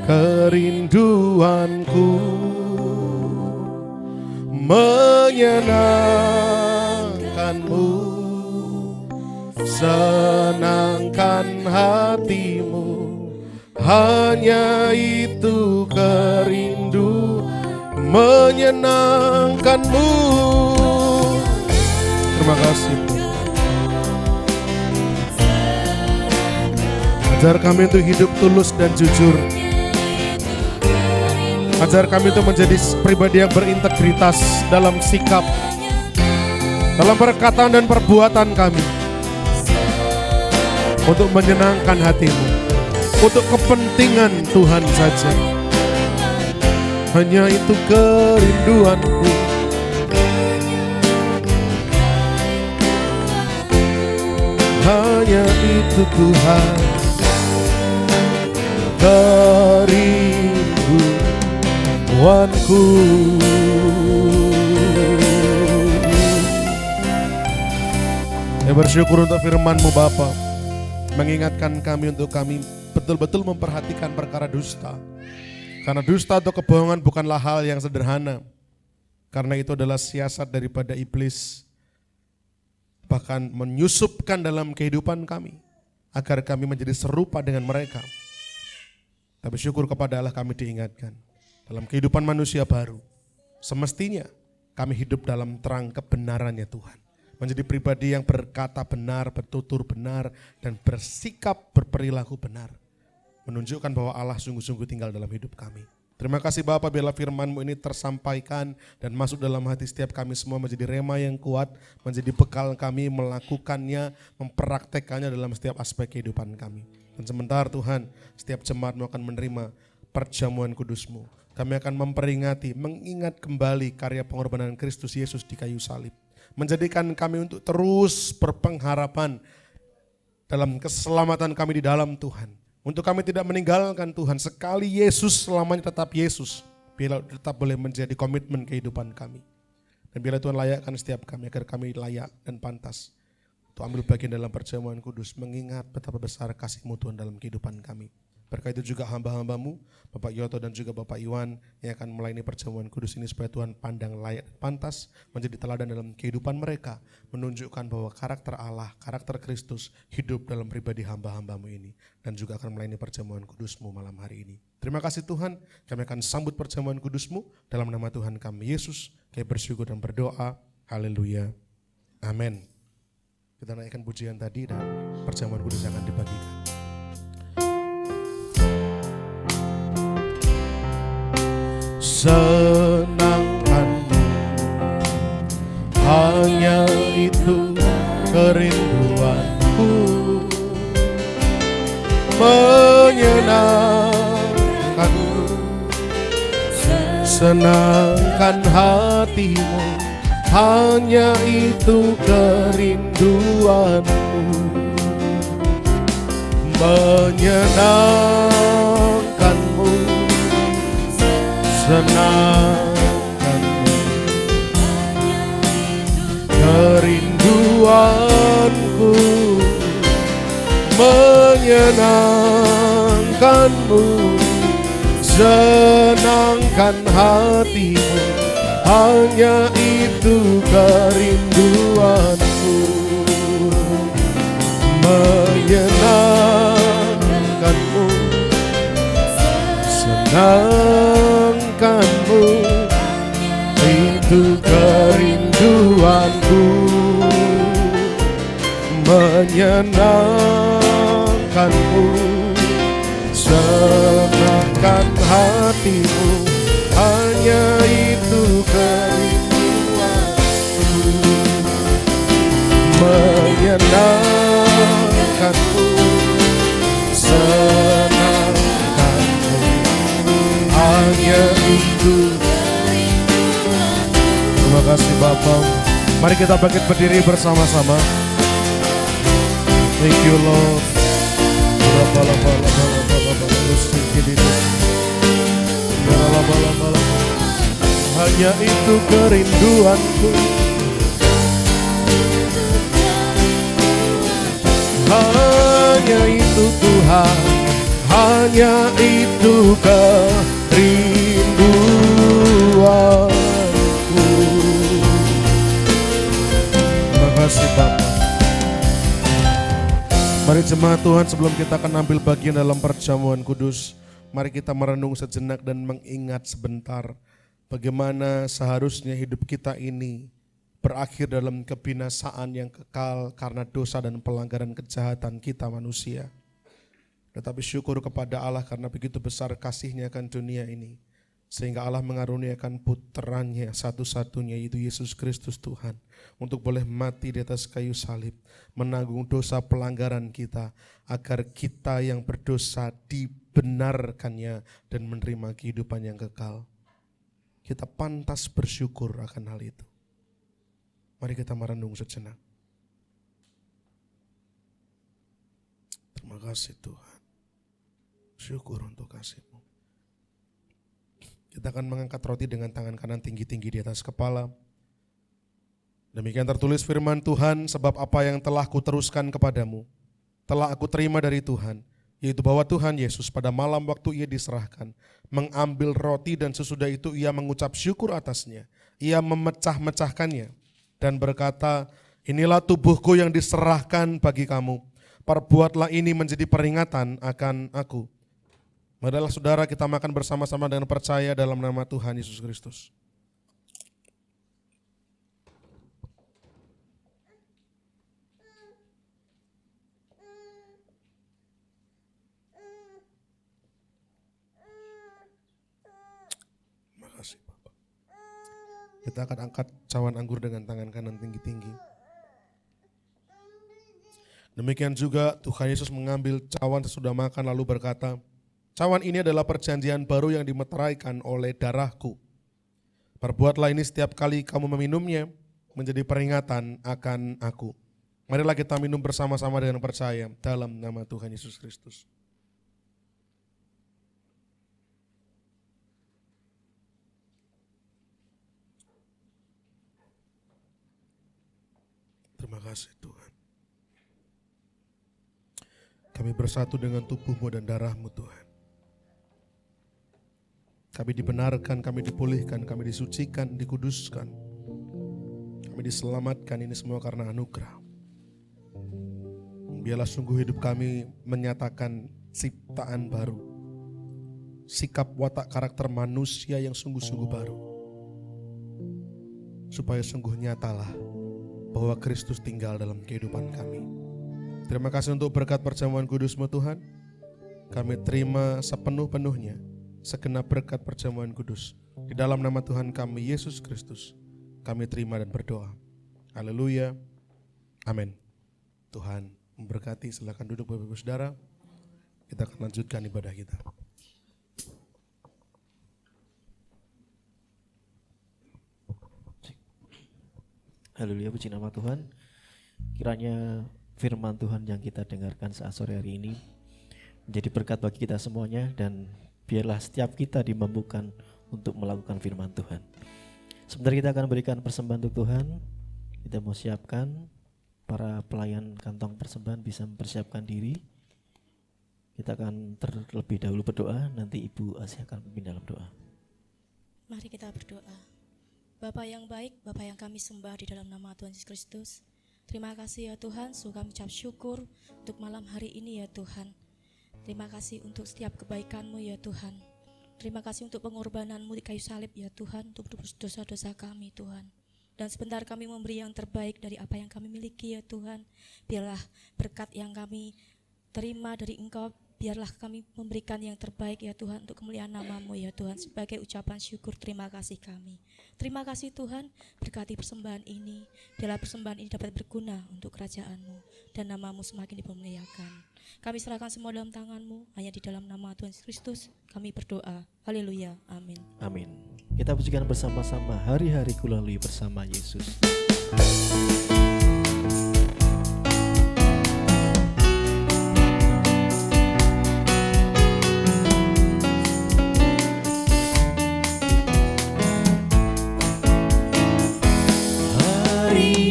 Kerinduanku menyenangkanmu, senangkan hatimu, hanya itu kerindu. Menyenangkanmu. Terima kasih. Ajar kami untuk hidup tulus dan jujur. Ajar kami untuk menjadi pribadi yang berintegritas dalam sikap, dalam perkataan dan perbuatan kami, untuk menyenangkan hatimu, untuk kepentingan Tuhan saja. Hanya itu kerinduanku. Hanya itu Tuhan, kerinduanku. Saya bersyukur untuk firman-Mu Bapa, mengingatkan kami untuk kami betul-betul memperhatikan perkara dusta. Karena dusta atau kebohongan bukanlah hal yang sederhana. Karena itu adalah siasat daripada iblis. Bahkan menyusupkan dalam kehidupan kami, agar kami menjadi serupa dengan mereka. Tapi syukur kepada Allah kami diingatkan. Dalam kehidupan manusia baru, semestinya kami hidup dalam terang kebenarannya Tuhan. Menjadi pribadi yang berkata benar, bertutur benar, dan bersikap berperilaku benar. Menunjukkan bahwa Allah sungguh-sungguh tinggal dalam hidup kami. Terima kasih Bapa, bila firman-Mu ini tersampaikan dan masuk dalam hati setiap kami semua menjadi rema yang kuat, menjadi bekal kami melakukannya, mempraktekkannya dalam setiap aspek kehidupan kami. Dan sementara Tuhan, setiap jemaat-Mu akan menerima perjamuan kudus-Mu. Kami akan memperingati, mengingat kembali karya pengorbanan Kristus Yesus di kayu salib. Menjadikan kami untuk terus berpengharapan dalam keselamatan kami di dalam Tuhan. Untuk kami tidak meninggalkan Tuhan, sekali Yesus selamanya tetap Yesus. Bila tetap boleh menjadi komitmen kehidupan kami. Dan bila Tuhan layakkan setiap kami agar kami layak dan pantas untuk ambil bagian dalam perjamuan kudus, mengingat betapa besar kasih-Mu Tuhan dalam kehidupan kami. Berkat itu juga hamba-hamba-Mu, Bapak Yoto dan juga Bapak Iwan yang akan melayani perjamuan kudus ini supaya Tuhan pandang layak dan pantas menjadi teladan dalam kehidupan mereka, menunjukkan bahwa karakter Allah, karakter Kristus hidup dalam pribadi hamba-hamba-Mu ini dan juga akan melayani perjamuan kudus-Mu malam hari ini. Terima kasih Tuhan, kami akan sambut perjamuan kudus-Mu dalam nama Tuhan kami Yesus. Kami bersyukur dan berdoa. Haleluya. Amin. Kita naikkan pujian tadi dan perjamuan kudus akan dibagikan. Senangkanmu, hanya itu kerinduanku. Menyenangkanmu, senangkan hatimu, hanya itu kerinduanku, menyenangkanmu, senangkanmu, kerinduanku, menyenangkanmu, senangkan hatimu, hanya itu kerinduanku, menyenangkanmu, senangkanmu, itu kerinduanku, menyenangkanmu, senangkan hatimu, hanya itu kerinduanku, menyenangkanmu, senangkanmu, hanya itu. Terima kasih Bapa. Mari kita bangkit berdiri bersama-sama. Thank you Lord. Hanya itu kerinduanku, hanya itu Tuhan, hanya itu kerinduanku. Terima kasih Bapak. Mari jemaat Tuhan, sebelum kita akan ambil bagian dalam perjamuan kudus, mari kita merenung sejenak dan mengingat sebentar bagaimana seharusnya hidup kita ini berakhir dalam kebinasaan yang kekal karena dosa dan pelanggaran kejahatan kita manusia. Tetapi syukur kepada Allah karena begitu besar kasih-Nya akan dunia ini, sehingga Allah mengaruniakan putranya satu-satunya, yaitu Yesus Kristus Tuhan, untuk boleh mati di atas kayu salib, menanggung dosa pelanggaran kita, agar kita yang berdosa dibenarkannya dan menerima kehidupan yang kekal. Kita pantas bersyukur akan hal itu. Mari kita merenung sejenak. Terima kasih Tuhan. Syukur untuk kasih-Mu. Kita akan mengangkat roti dengan tangan kanan tinggi-tinggi di atas kepala. Demikian tertulis firman Tuhan, sebab apa yang telah kuteruskan kepadamu, telah aku terima dari Tuhan, yaitu bahwa Tuhan Yesus pada malam waktu Ia diserahkan, mengambil roti dan sesudah itu Ia mengucap syukur atasnya. Ia memecah-mecahkannya dan berkata, inilah tubuhku yang diserahkan bagi kamu. Perbuatlah ini menjadi peringatan akan aku. Marilah saudara kita makan bersama-sama dengan percaya dalam nama Tuhan Yesus Kristus. Terima kasih Bapak. Kita akan angkat cawan anggur dengan tangan kanan tinggi-tinggi. Demikian juga Tuhan Yesus mengambil cawan sesudah makan lalu berkata, cawan ini adalah perjanjian baru yang dimeteraikan oleh darahku. Perbuatlah ini setiap kali kamu meminumnya menjadi peringatan akan aku. Marilah kita minum bersama-sama dengan percaya dalam nama Tuhan Yesus Kristus. Terima kasih Tuhan. Kami bersatu dengan tubuh-Mu dan darah-Mu Tuhan. Kami dibenarkan, kami dipulihkan, kami disucikan, dikuduskan. Kami diselamatkan, ini semua karena anugerah. Biarlah sungguh hidup kami menyatakan ciptaan baru. Sikap watak karakter manusia yang sungguh-sungguh baru. Supaya sungguh nyatalah bahwa Kristus tinggal dalam kehidupan kami. Terima kasih untuk berkat perjamuan kudus-Mu Tuhan. Kami terima sepenuh-penuhnya segenap berkat perjamuan kudus. Di dalam nama Tuhan kami Yesus Kristus, kami terima dan berdoa. Haleluya. Amin. Tuhan memberkati. Silakan duduk Bapak Ibu Saudara. Kita akan lanjutkan ibadah kita. Haleluya, puji nama Tuhan. Kiranya firman Tuhan yang kita dengarkan saat sore hari ini menjadi berkat bagi kita semuanya, dan biarlah setiap kita dimampukan untuk melakukan firman Tuhan. Sebentar kita akan berikan persembahan untuk Tuhan. Kita mau siapkan, para pelayan kantong persembahan bisa mempersiapkan diri. Kita akan terlebih dahulu berdoa, nanti Ibu Asia akan memimpin dalam doa. Mari kita berdoa. Bapa yang baik, Bapa yang kami sembah di dalam nama Tuhan Yesus Kristus. Terima kasih ya Tuhan, sungguh kami ucap syukur untuk malam hari ini ya Tuhan. Terima kasih untuk setiap kebaikan-Mu ya Tuhan. Terima kasih untuk pengorbanan-Mu di kayu salib ya Tuhan, untuk dosa-dosa kami Tuhan. Dan sebentar kami memberi yang terbaik dari apa yang kami miliki ya Tuhan. Biarlah berkat yang kami terima dari Engkau, biarlah kami memberikan yang terbaik ya Tuhan untuk kemuliaan nama-Mu ya Tuhan, sebagai ucapan syukur terima kasih kami. Terima kasih Tuhan, berkati persembahan ini, biarlah persembahan ini dapat berguna untuk kerajaan-Mu dan nama-Mu semakin dipermuliakan. Kami serahkan semua dalam tangan-Mu, hanya di dalam nama Tuhan Yesus Kristus kami berdoa. Haleluya, amin. Amin. Kita pujikan bersama-sama, hari-hari kulalui bersama Yesus.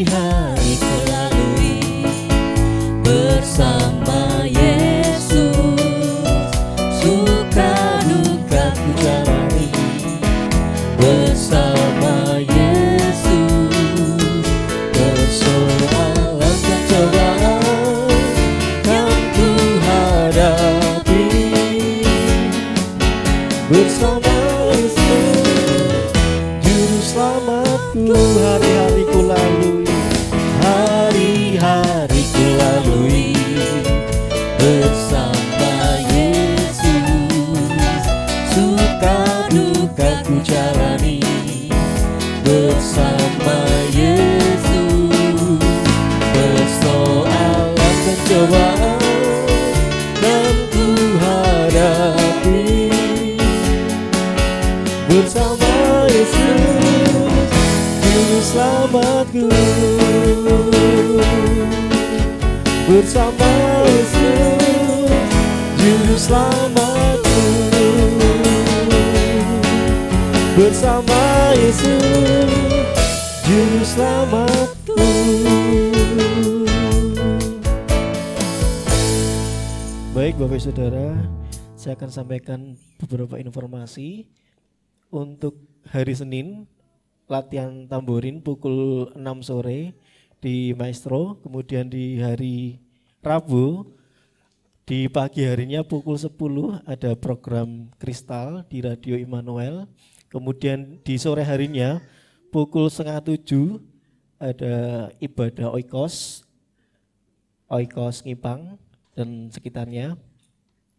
Hari-hari kulalui bersama Yesus, suka duka ku jalani bersama Yesus, persoalan dan cobaan yang ku hadapi bersama Yesus, juru selamatku. Hari-hari kulalui, Hari-hari ku lalui bersama Yesus, suka duka ku jalani bersama Yesus, persoalan dan cobaan yang ku hadapi bersama Yesus, juru selamatku. Bersama Yesus, juru selamatku. Bersama Yesus, juru selamatku. baik Bapak Saudara, saya akan sampaikan beberapa informasi. Untuk hari Senin, latihan tamborin pukul 6 sore di Maestro. Kemudian di hari Rabu, di pagi harinya pukul 10 ada program Kristal di Radio Immanuel. Kemudian di sore harinya pukul 6:30 ada ibadah Oikos Ngipang dan sekitarnya.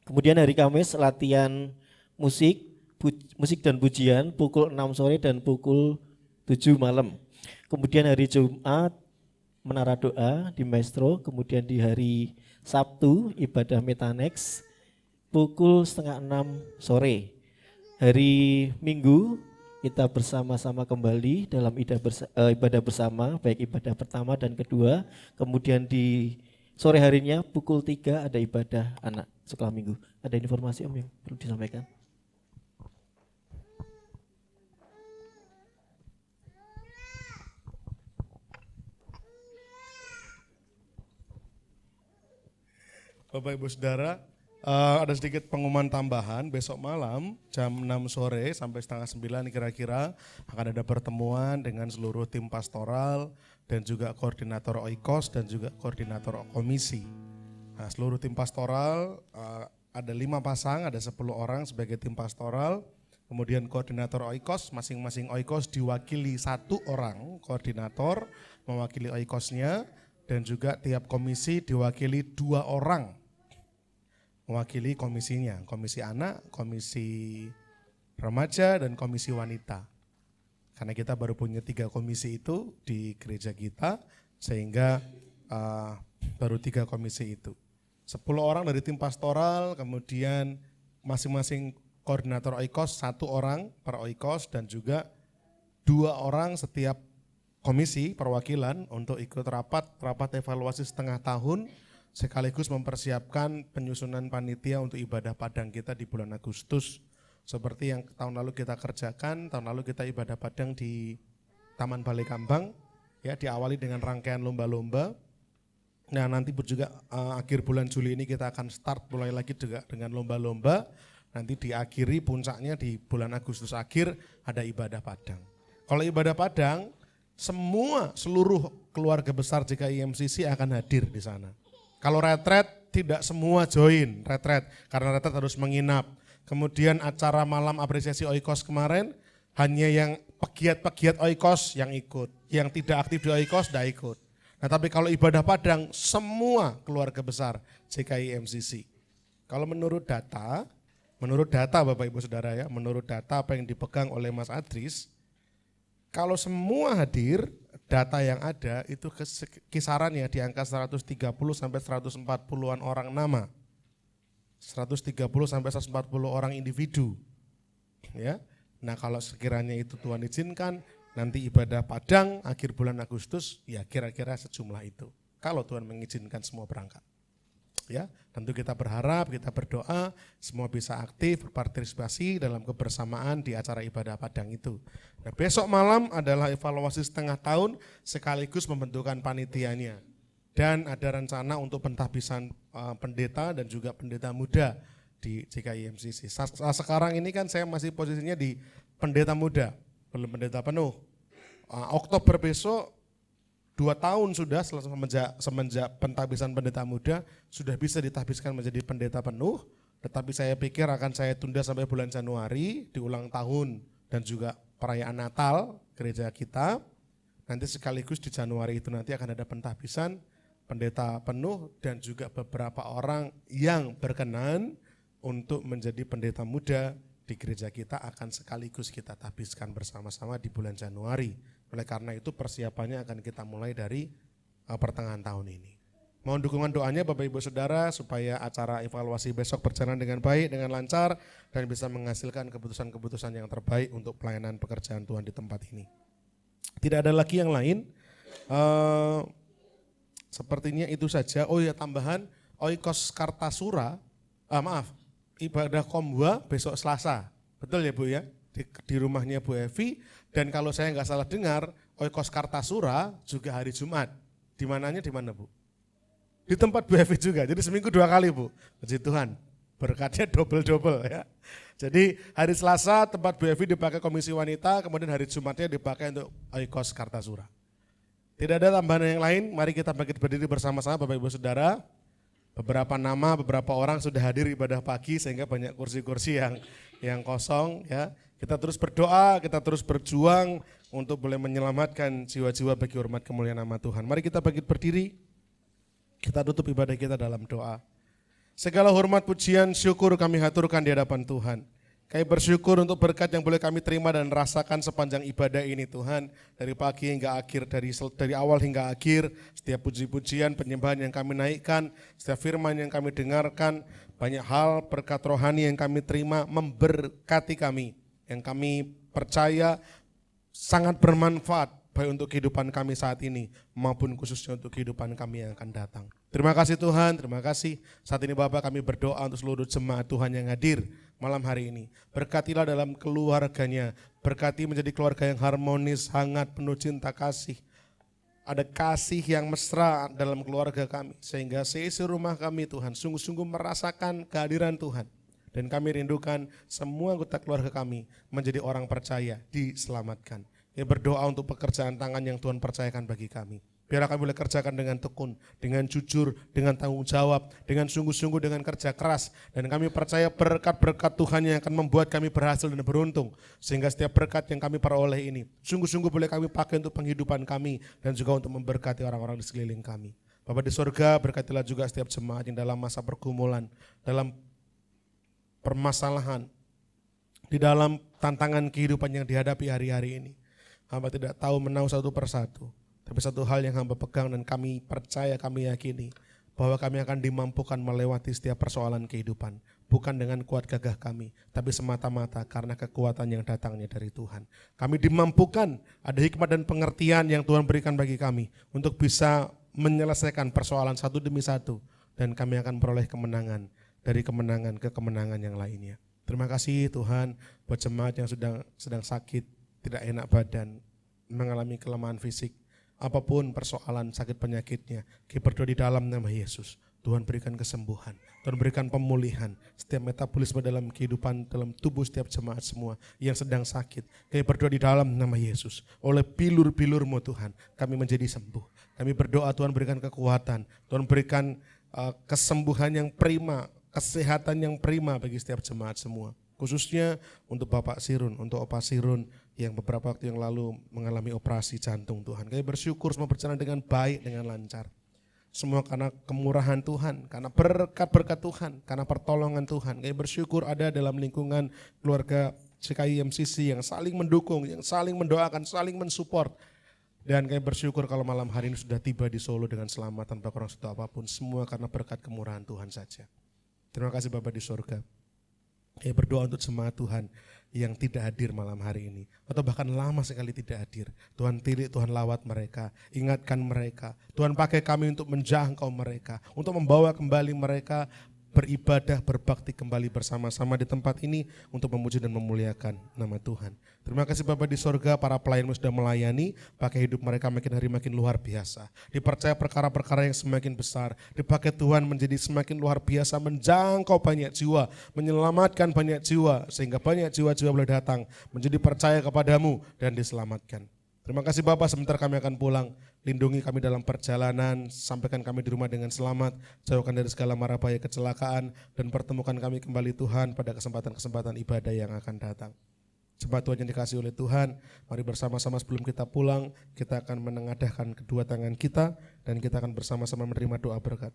Kemudian hari Kamis latihan musik dan pujian pukul 6 sore dan pukul 7 malam. Kemudian hari Jumat menara doa di Maestro. Kemudian di hari Sabtu ibadah Metanex pukul 5:30 sore. Hari Minggu kita bersama-sama kembali dalam ibadah bersama, baik ibadah pertama dan kedua. Kemudian di sore harinya pukul 3 ada ibadah anak sekolah minggu. Ada informasi Om yang perlu disampaikan? Bapak Ibu Saudara, ada sedikit pengumuman tambahan. Besok malam jam 6 sore sampai setengah 9 kira-kira akan ada pertemuan dengan seluruh tim pastoral dan juga koordinator Oikos dan juga koordinator komisi. Nah, seluruh tim pastoral ada 5 pasang, ada 10 orang sebagai tim pastoral. Kemudian koordinator Oikos, masing-masing Oikos diwakili 1 orang koordinator mewakili Oikosnya, dan juga tiap komisi diwakili 2 orang mewakili komisinya, komisi anak, komisi remaja, dan komisi wanita. Karena kita baru punya 3 komisi itu di gereja kita, sehingga baru 3 komisi itu. 10 orang dari tim pastoral, kemudian masing-masing koordinator Oikos 1 orang per Oikos, dan juga 2 orang setiap komisi perwakilan untuk ikut rapat evaluasi setengah tahun sekaligus mempersiapkan penyusunan panitia untuk ibadah padang kita di bulan Agustus. Seperti yang tahun lalu kita kerjakan, tahun lalu kita ibadah padang di Taman Balai Kambang, ya diawali dengan rangkaian lomba-lomba. Nah nanti juga akhir bulan Juli ini kita akan start mulai lagi juga dengan lomba-lomba. Nanti diakhiri puncaknya di bulan Agustus akhir ada ibadah padang. Kalau ibadah padang, seluruh keluarga besar JKI MCC akan hadir di sana. Kalau retret tidak semua join retret karena retret harus menginap. Kemudian acara malam apresiasi Oikos kemarin hanya yang pegiat-pegiat Oikos yang ikut, yang tidak aktif di Oikos tidak ikut. Nah tapi kalau ibadah padang semua keluarga besar JKI MCC. Kalau menurut data Bapak Ibu Saudara ya, menurut data apa yang dipegang oleh Mas Adris, kalau semua hadir, data yang ada itu kisarannya di angka 130 sampai 140-an orang nama. 130 sampai 140 orang individu. Ya. Nah, kalau sekiranya itu Tuhan izinkan, nanti ibadah padang akhir bulan Agustus ya kira-kira sejumlah itu. Kalau Tuhan mengizinkan semua berangkat. Ya, tentu kita berharap, kita berdoa semua bisa aktif berpartisipasi dalam kebersamaan di acara ibadah padang itu. Nah, besok malam adalah evaluasi setengah tahun sekaligus pembentukan panitianya. Dan ada rencana untuk pentahbisan pendeta dan juga pendeta muda di JKI MCC. Sekarang ini kan saya masih posisinya di pendeta muda, belum pendeta penuh. Oktober besok 2 tahun sudah semenjak pentahbisan pendeta muda sudah bisa ditahbiskan menjadi pendeta penuh, tetapi saya pikir akan saya tunda sampai bulan Januari di ulang tahun dan juga perayaan Natal gereja kita. Nanti sekaligus di Januari itu nanti akan ada pentahbisan pendeta penuh dan juga beberapa orang yang berkenan untuk menjadi pendeta muda di gereja kita akan sekaligus kita tahbiskan bersama-sama di bulan Januari. Oleh karena itu persiapannya akan kita mulai dari pertengahan tahun ini. Mohon dukungan doanya Bapak Ibu Saudara supaya acara evaluasi besok berjalan dengan baik, dengan lancar dan bisa menghasilkan keputusan-keputusan yang terbaik untuk pelayanan pekerjaan Tuhan di tempat ini. Tidak ada lagi yang lain. Sepertinya itu saja. Oh ya tambahan, Oikos Kartasura, ibadah Komwa besok Selasa. Betul ya Bu ya? Di rumahnya Bu Evi. Dan kalau saya nggak salah dengar, Oikos Kartasura juga hari Jumat. Di mananya di mana Bu? Di tempat Bu Evi juga. Jadi seminggu 2 kali Bu. Puji Tuhan. Berkatnya double-double ya. Jadi hari Selasa tempat Bu Evi dipakai komisi wanita, kemudian hari Jumatnya dipakai untuk Oikos Kartasura. Tidak ada tambahan yang lain, mari kita bangkit berdiri bersama-sama Bapak Ibu Saudara. Beberapa nama, beberapa orang sudah hadir ibadah pagi sehingga banyak kursi-kursi yang kosong ya. Kita terus berdoa, kita terus berjuang untuk boleh menyelamatkan jiwa-jiwa bagi hormat kemuliaan nama Tuhan. Mari kita bangkit berdiri, kita tutup ibadah kita dalam doa. Segala hormat, pujian, syukur kami haturkan di hadapan Tuhan. Kami bersyukur untuk berkat yang boleh kami terima dan rasakan sepanjang ibadah ini Tuhan. Dari pagi hingga akhir, dari awal hingga akhir, setiap puji-pujian, penyembahan yang kami naikkan, setiap firman yang kami dengarkan, banyak hal berkat rohani yang kami terima memberkati kami. Yang kami percaya sangat bermanfaat baik untuk kehidupan kami saat ini maupun khususnya untuk kehidupan kami yang akan datang. Terima kasih Tuhan, terima kasih. Saat ini Bapak kami berdoa untuk seluruh jemaat Tuhan yang hadir malam hari ini. Berkatilah dalam keluarganya, berkati menjadi keluarga yang harmonis, hangat, penuh cinta kasih. Ada kasih yang mesra dalam keluarga kami, sehingga seisi rumah kami Tuhan sungguh-sungguh merasakan kehadiran Tuhan. Dan kami rindukan semua anggota keluarga kami menjadi orang percaya, diselamatkan. Ya berdoa untuk pekerjaan tangan yang Tuhan percayakan bagi kami. Biar kami boleh kerjakan dengan tekun, dengan jujur, dengan tanggung jawab, dengan sungguh-sungguh, dengan kerja keras. Dan kami percaya berkat-berkat Tuhan yang akan membuat kami berhasil dan beruntung. Sehingga setiap berkat yang kami peroleh ini, sungguh-sungguh boleh kami pakai untuk penghidupan kami dan juga untuk memberkati orang-orang di sekeliling kami. Bapa di surga, berkatilah juga setiap jemaat yang dalam masa pergumulan, dalam permasalahan, di dalam tantangan kehidupan yang dihadapi hari-hari ini. Hamba tidak tahu menau satu persatu, tapi satu hal yang hamba pegang dan kami percaya, kami yakini, bahwa kami akan dimampukan melewati setiap persoalan kehidupan, bukan dengan kuat gagah kami, tapi semata-mata karena kekuatan yang datangnya dari Tuhan. Kami dimampukan, ada hikmat dan pengertian yang Tuhan berikan bagi kami untuk bisa menyelesaikan persoalan satu demi satu, dan kami akan beroleh kemenangan dari kemenangan ke kemenangan yang lainnya. Terima kasih Tuhan buat jemaat yang sedang sakit, tidak enak badan, mengalami kelemahan fisik, apapun persoalan sakit penyakitnya, kita berdoa di dalam nama Yesus. Tuhan berikan kesembuhan, Tuhan berikan pemulihan setiap metabolisme dalam kehidupan, dalam tubuh setiap jemaat semua yang sedang sakit. Kami berdoa di dalam nama Yesus, oleh bilur-bilur-Mu Tuhan, kami menjadi sembuh. Kami berdoa Tuhan berikan kekuatan, Tuhan berikan kesembuhan yang prima, kesehatan yang prima bagi setiap jemaat semua. Khususnya untuk Bapak Sirun, untuk Opa Sirun yang beberapa waktu yang lalu mengalami operasi jantung Tuhan. Kami bersyukur semua berjalan dengan baik, dengan lancar. Semua karena kemurahan Tuhan, karena berkat-berkat Tuhan, karena pertolongan Tuhan. Kami bersyukur ada dalam lingkungan keluarga CKI MCC yang saling mendukung, yang saling mendoakan, saling mensupport. Dan kami bersyukur kalau malam hari ini sudah tiba di Solo dengan selamat tanpa kurang satu apapun. Semua karena berkat kemurahan Tuhan saja. Terima kasih Bapa di surga. Kami berdoa untuk jemaat Tuhan yang tidak hadir malam hari ini, atau bahkan lama sekali tidak hadir. Tuhan tilik, Tuhan lawat mereka, ingatkan mereka. Tuhan pakai kami untuk menjangkau mereka, untuk membawa kembali mereka beribadah, berbakti kembali bersama-sama di tempat ini untuk memuji dan memuliakan nama Tuhan. Terima kasih Bapa di sorga, para pelayan sudah melayani, pakai hidup mereka makin hari makin luar biasa. Dipercaya perkara-perkara yang semakin besar, dipakai Tuhan menjadi semakin luar biasa, menjangkau banyak jiwa, menyelamatkan banyak jiwa, sehingga banyak jiwa-jiwa boleh datang, menjadi percaya kepadamu dan diselamatkan. Terima kasih Bapak, sebentar kami akan pulang. Lindungi kami dalam perjalanan, sampaikan kami di rumah dengan selamat, jauhkan dari segala mara bahaya kecelakaan, dan pertemukan kami kembali Tuhan pada kesempatan-kesempatan ibadah yang akan datang. Jemaat Tuhan yang dikasihi oleh Tuhan, mari bersama-sama sebelum kita pulang, kita akan menengadahkan kedua tangan kita, dan kita akan bersama-sama menerima doa berkat.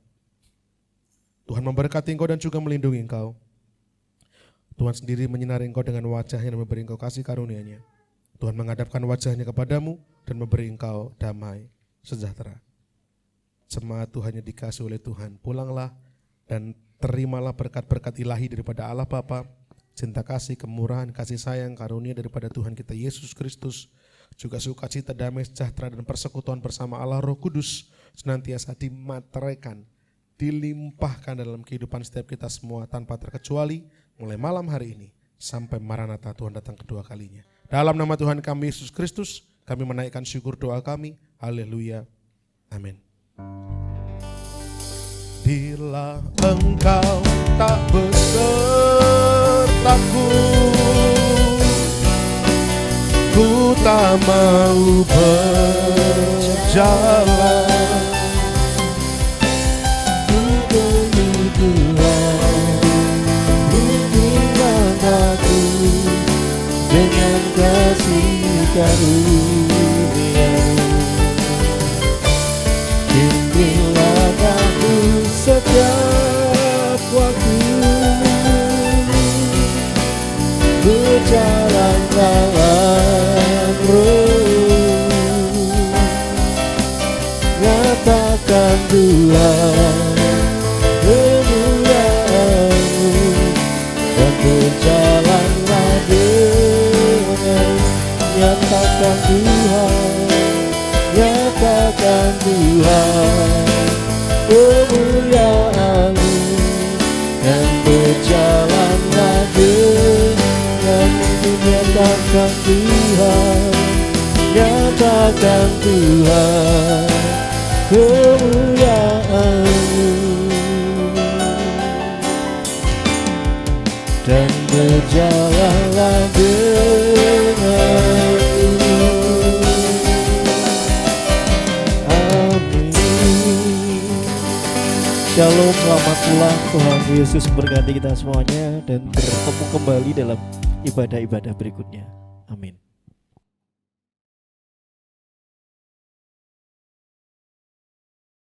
Tuhan memberkati engkau dan juga melindungi engkau. Tuhan sendiri menyinari engkau dengan wajahnya dan memberi engkau kasih karunia-Nya. Tuhan menghadapkan wajahnya kepadamu dan memberi engkau damai sejahtera. Jemaat Tuhan yang dikasihi oleh Tuhan, pulanglah dan terimalah berkat-berkat ilahi daripada Allah Bapa, cinta kasih, kemurahan, kasih sayang, karunia daripada Tuhan kita Yesus Kristus, juga sukacita, damai, sejahtera dan persekutuan bersama Allah Roh Kudus senantiasa dimateraikan, dilimpahkan dalam kehidupan setiap kita semua tanpa terkecuali mulai malam hari ini sampai Maranatha Tuhan datang kedua kalinya. Dalam nama Tuhan kami Yesus Kristus, kami menaikkan syukur doa kami. Haleluya. Amin. Bila engkau tak besertaku, ku tak mau berjalan. Dengan kasih karunia-Mu, bimbinglah aku setiap waktu, berjalan dalam Roh. Nyatakan Tuhan kemuliaan-Mu dan berjalanlah dengan nyatakan Tuhan, nyatakan Tuhan kemuliaan-Mu dan berjalanlah dengan nyatakan Tuhan, nyatakan Tuhan kemuliaan-Mu dan berjalanlah denganku. Amin. Shalom, selamat pulang. Tuhan Yesus memberkati kita semuanya dan bertemu kembali dalam ibadah-ibadah berikutnya. Amin.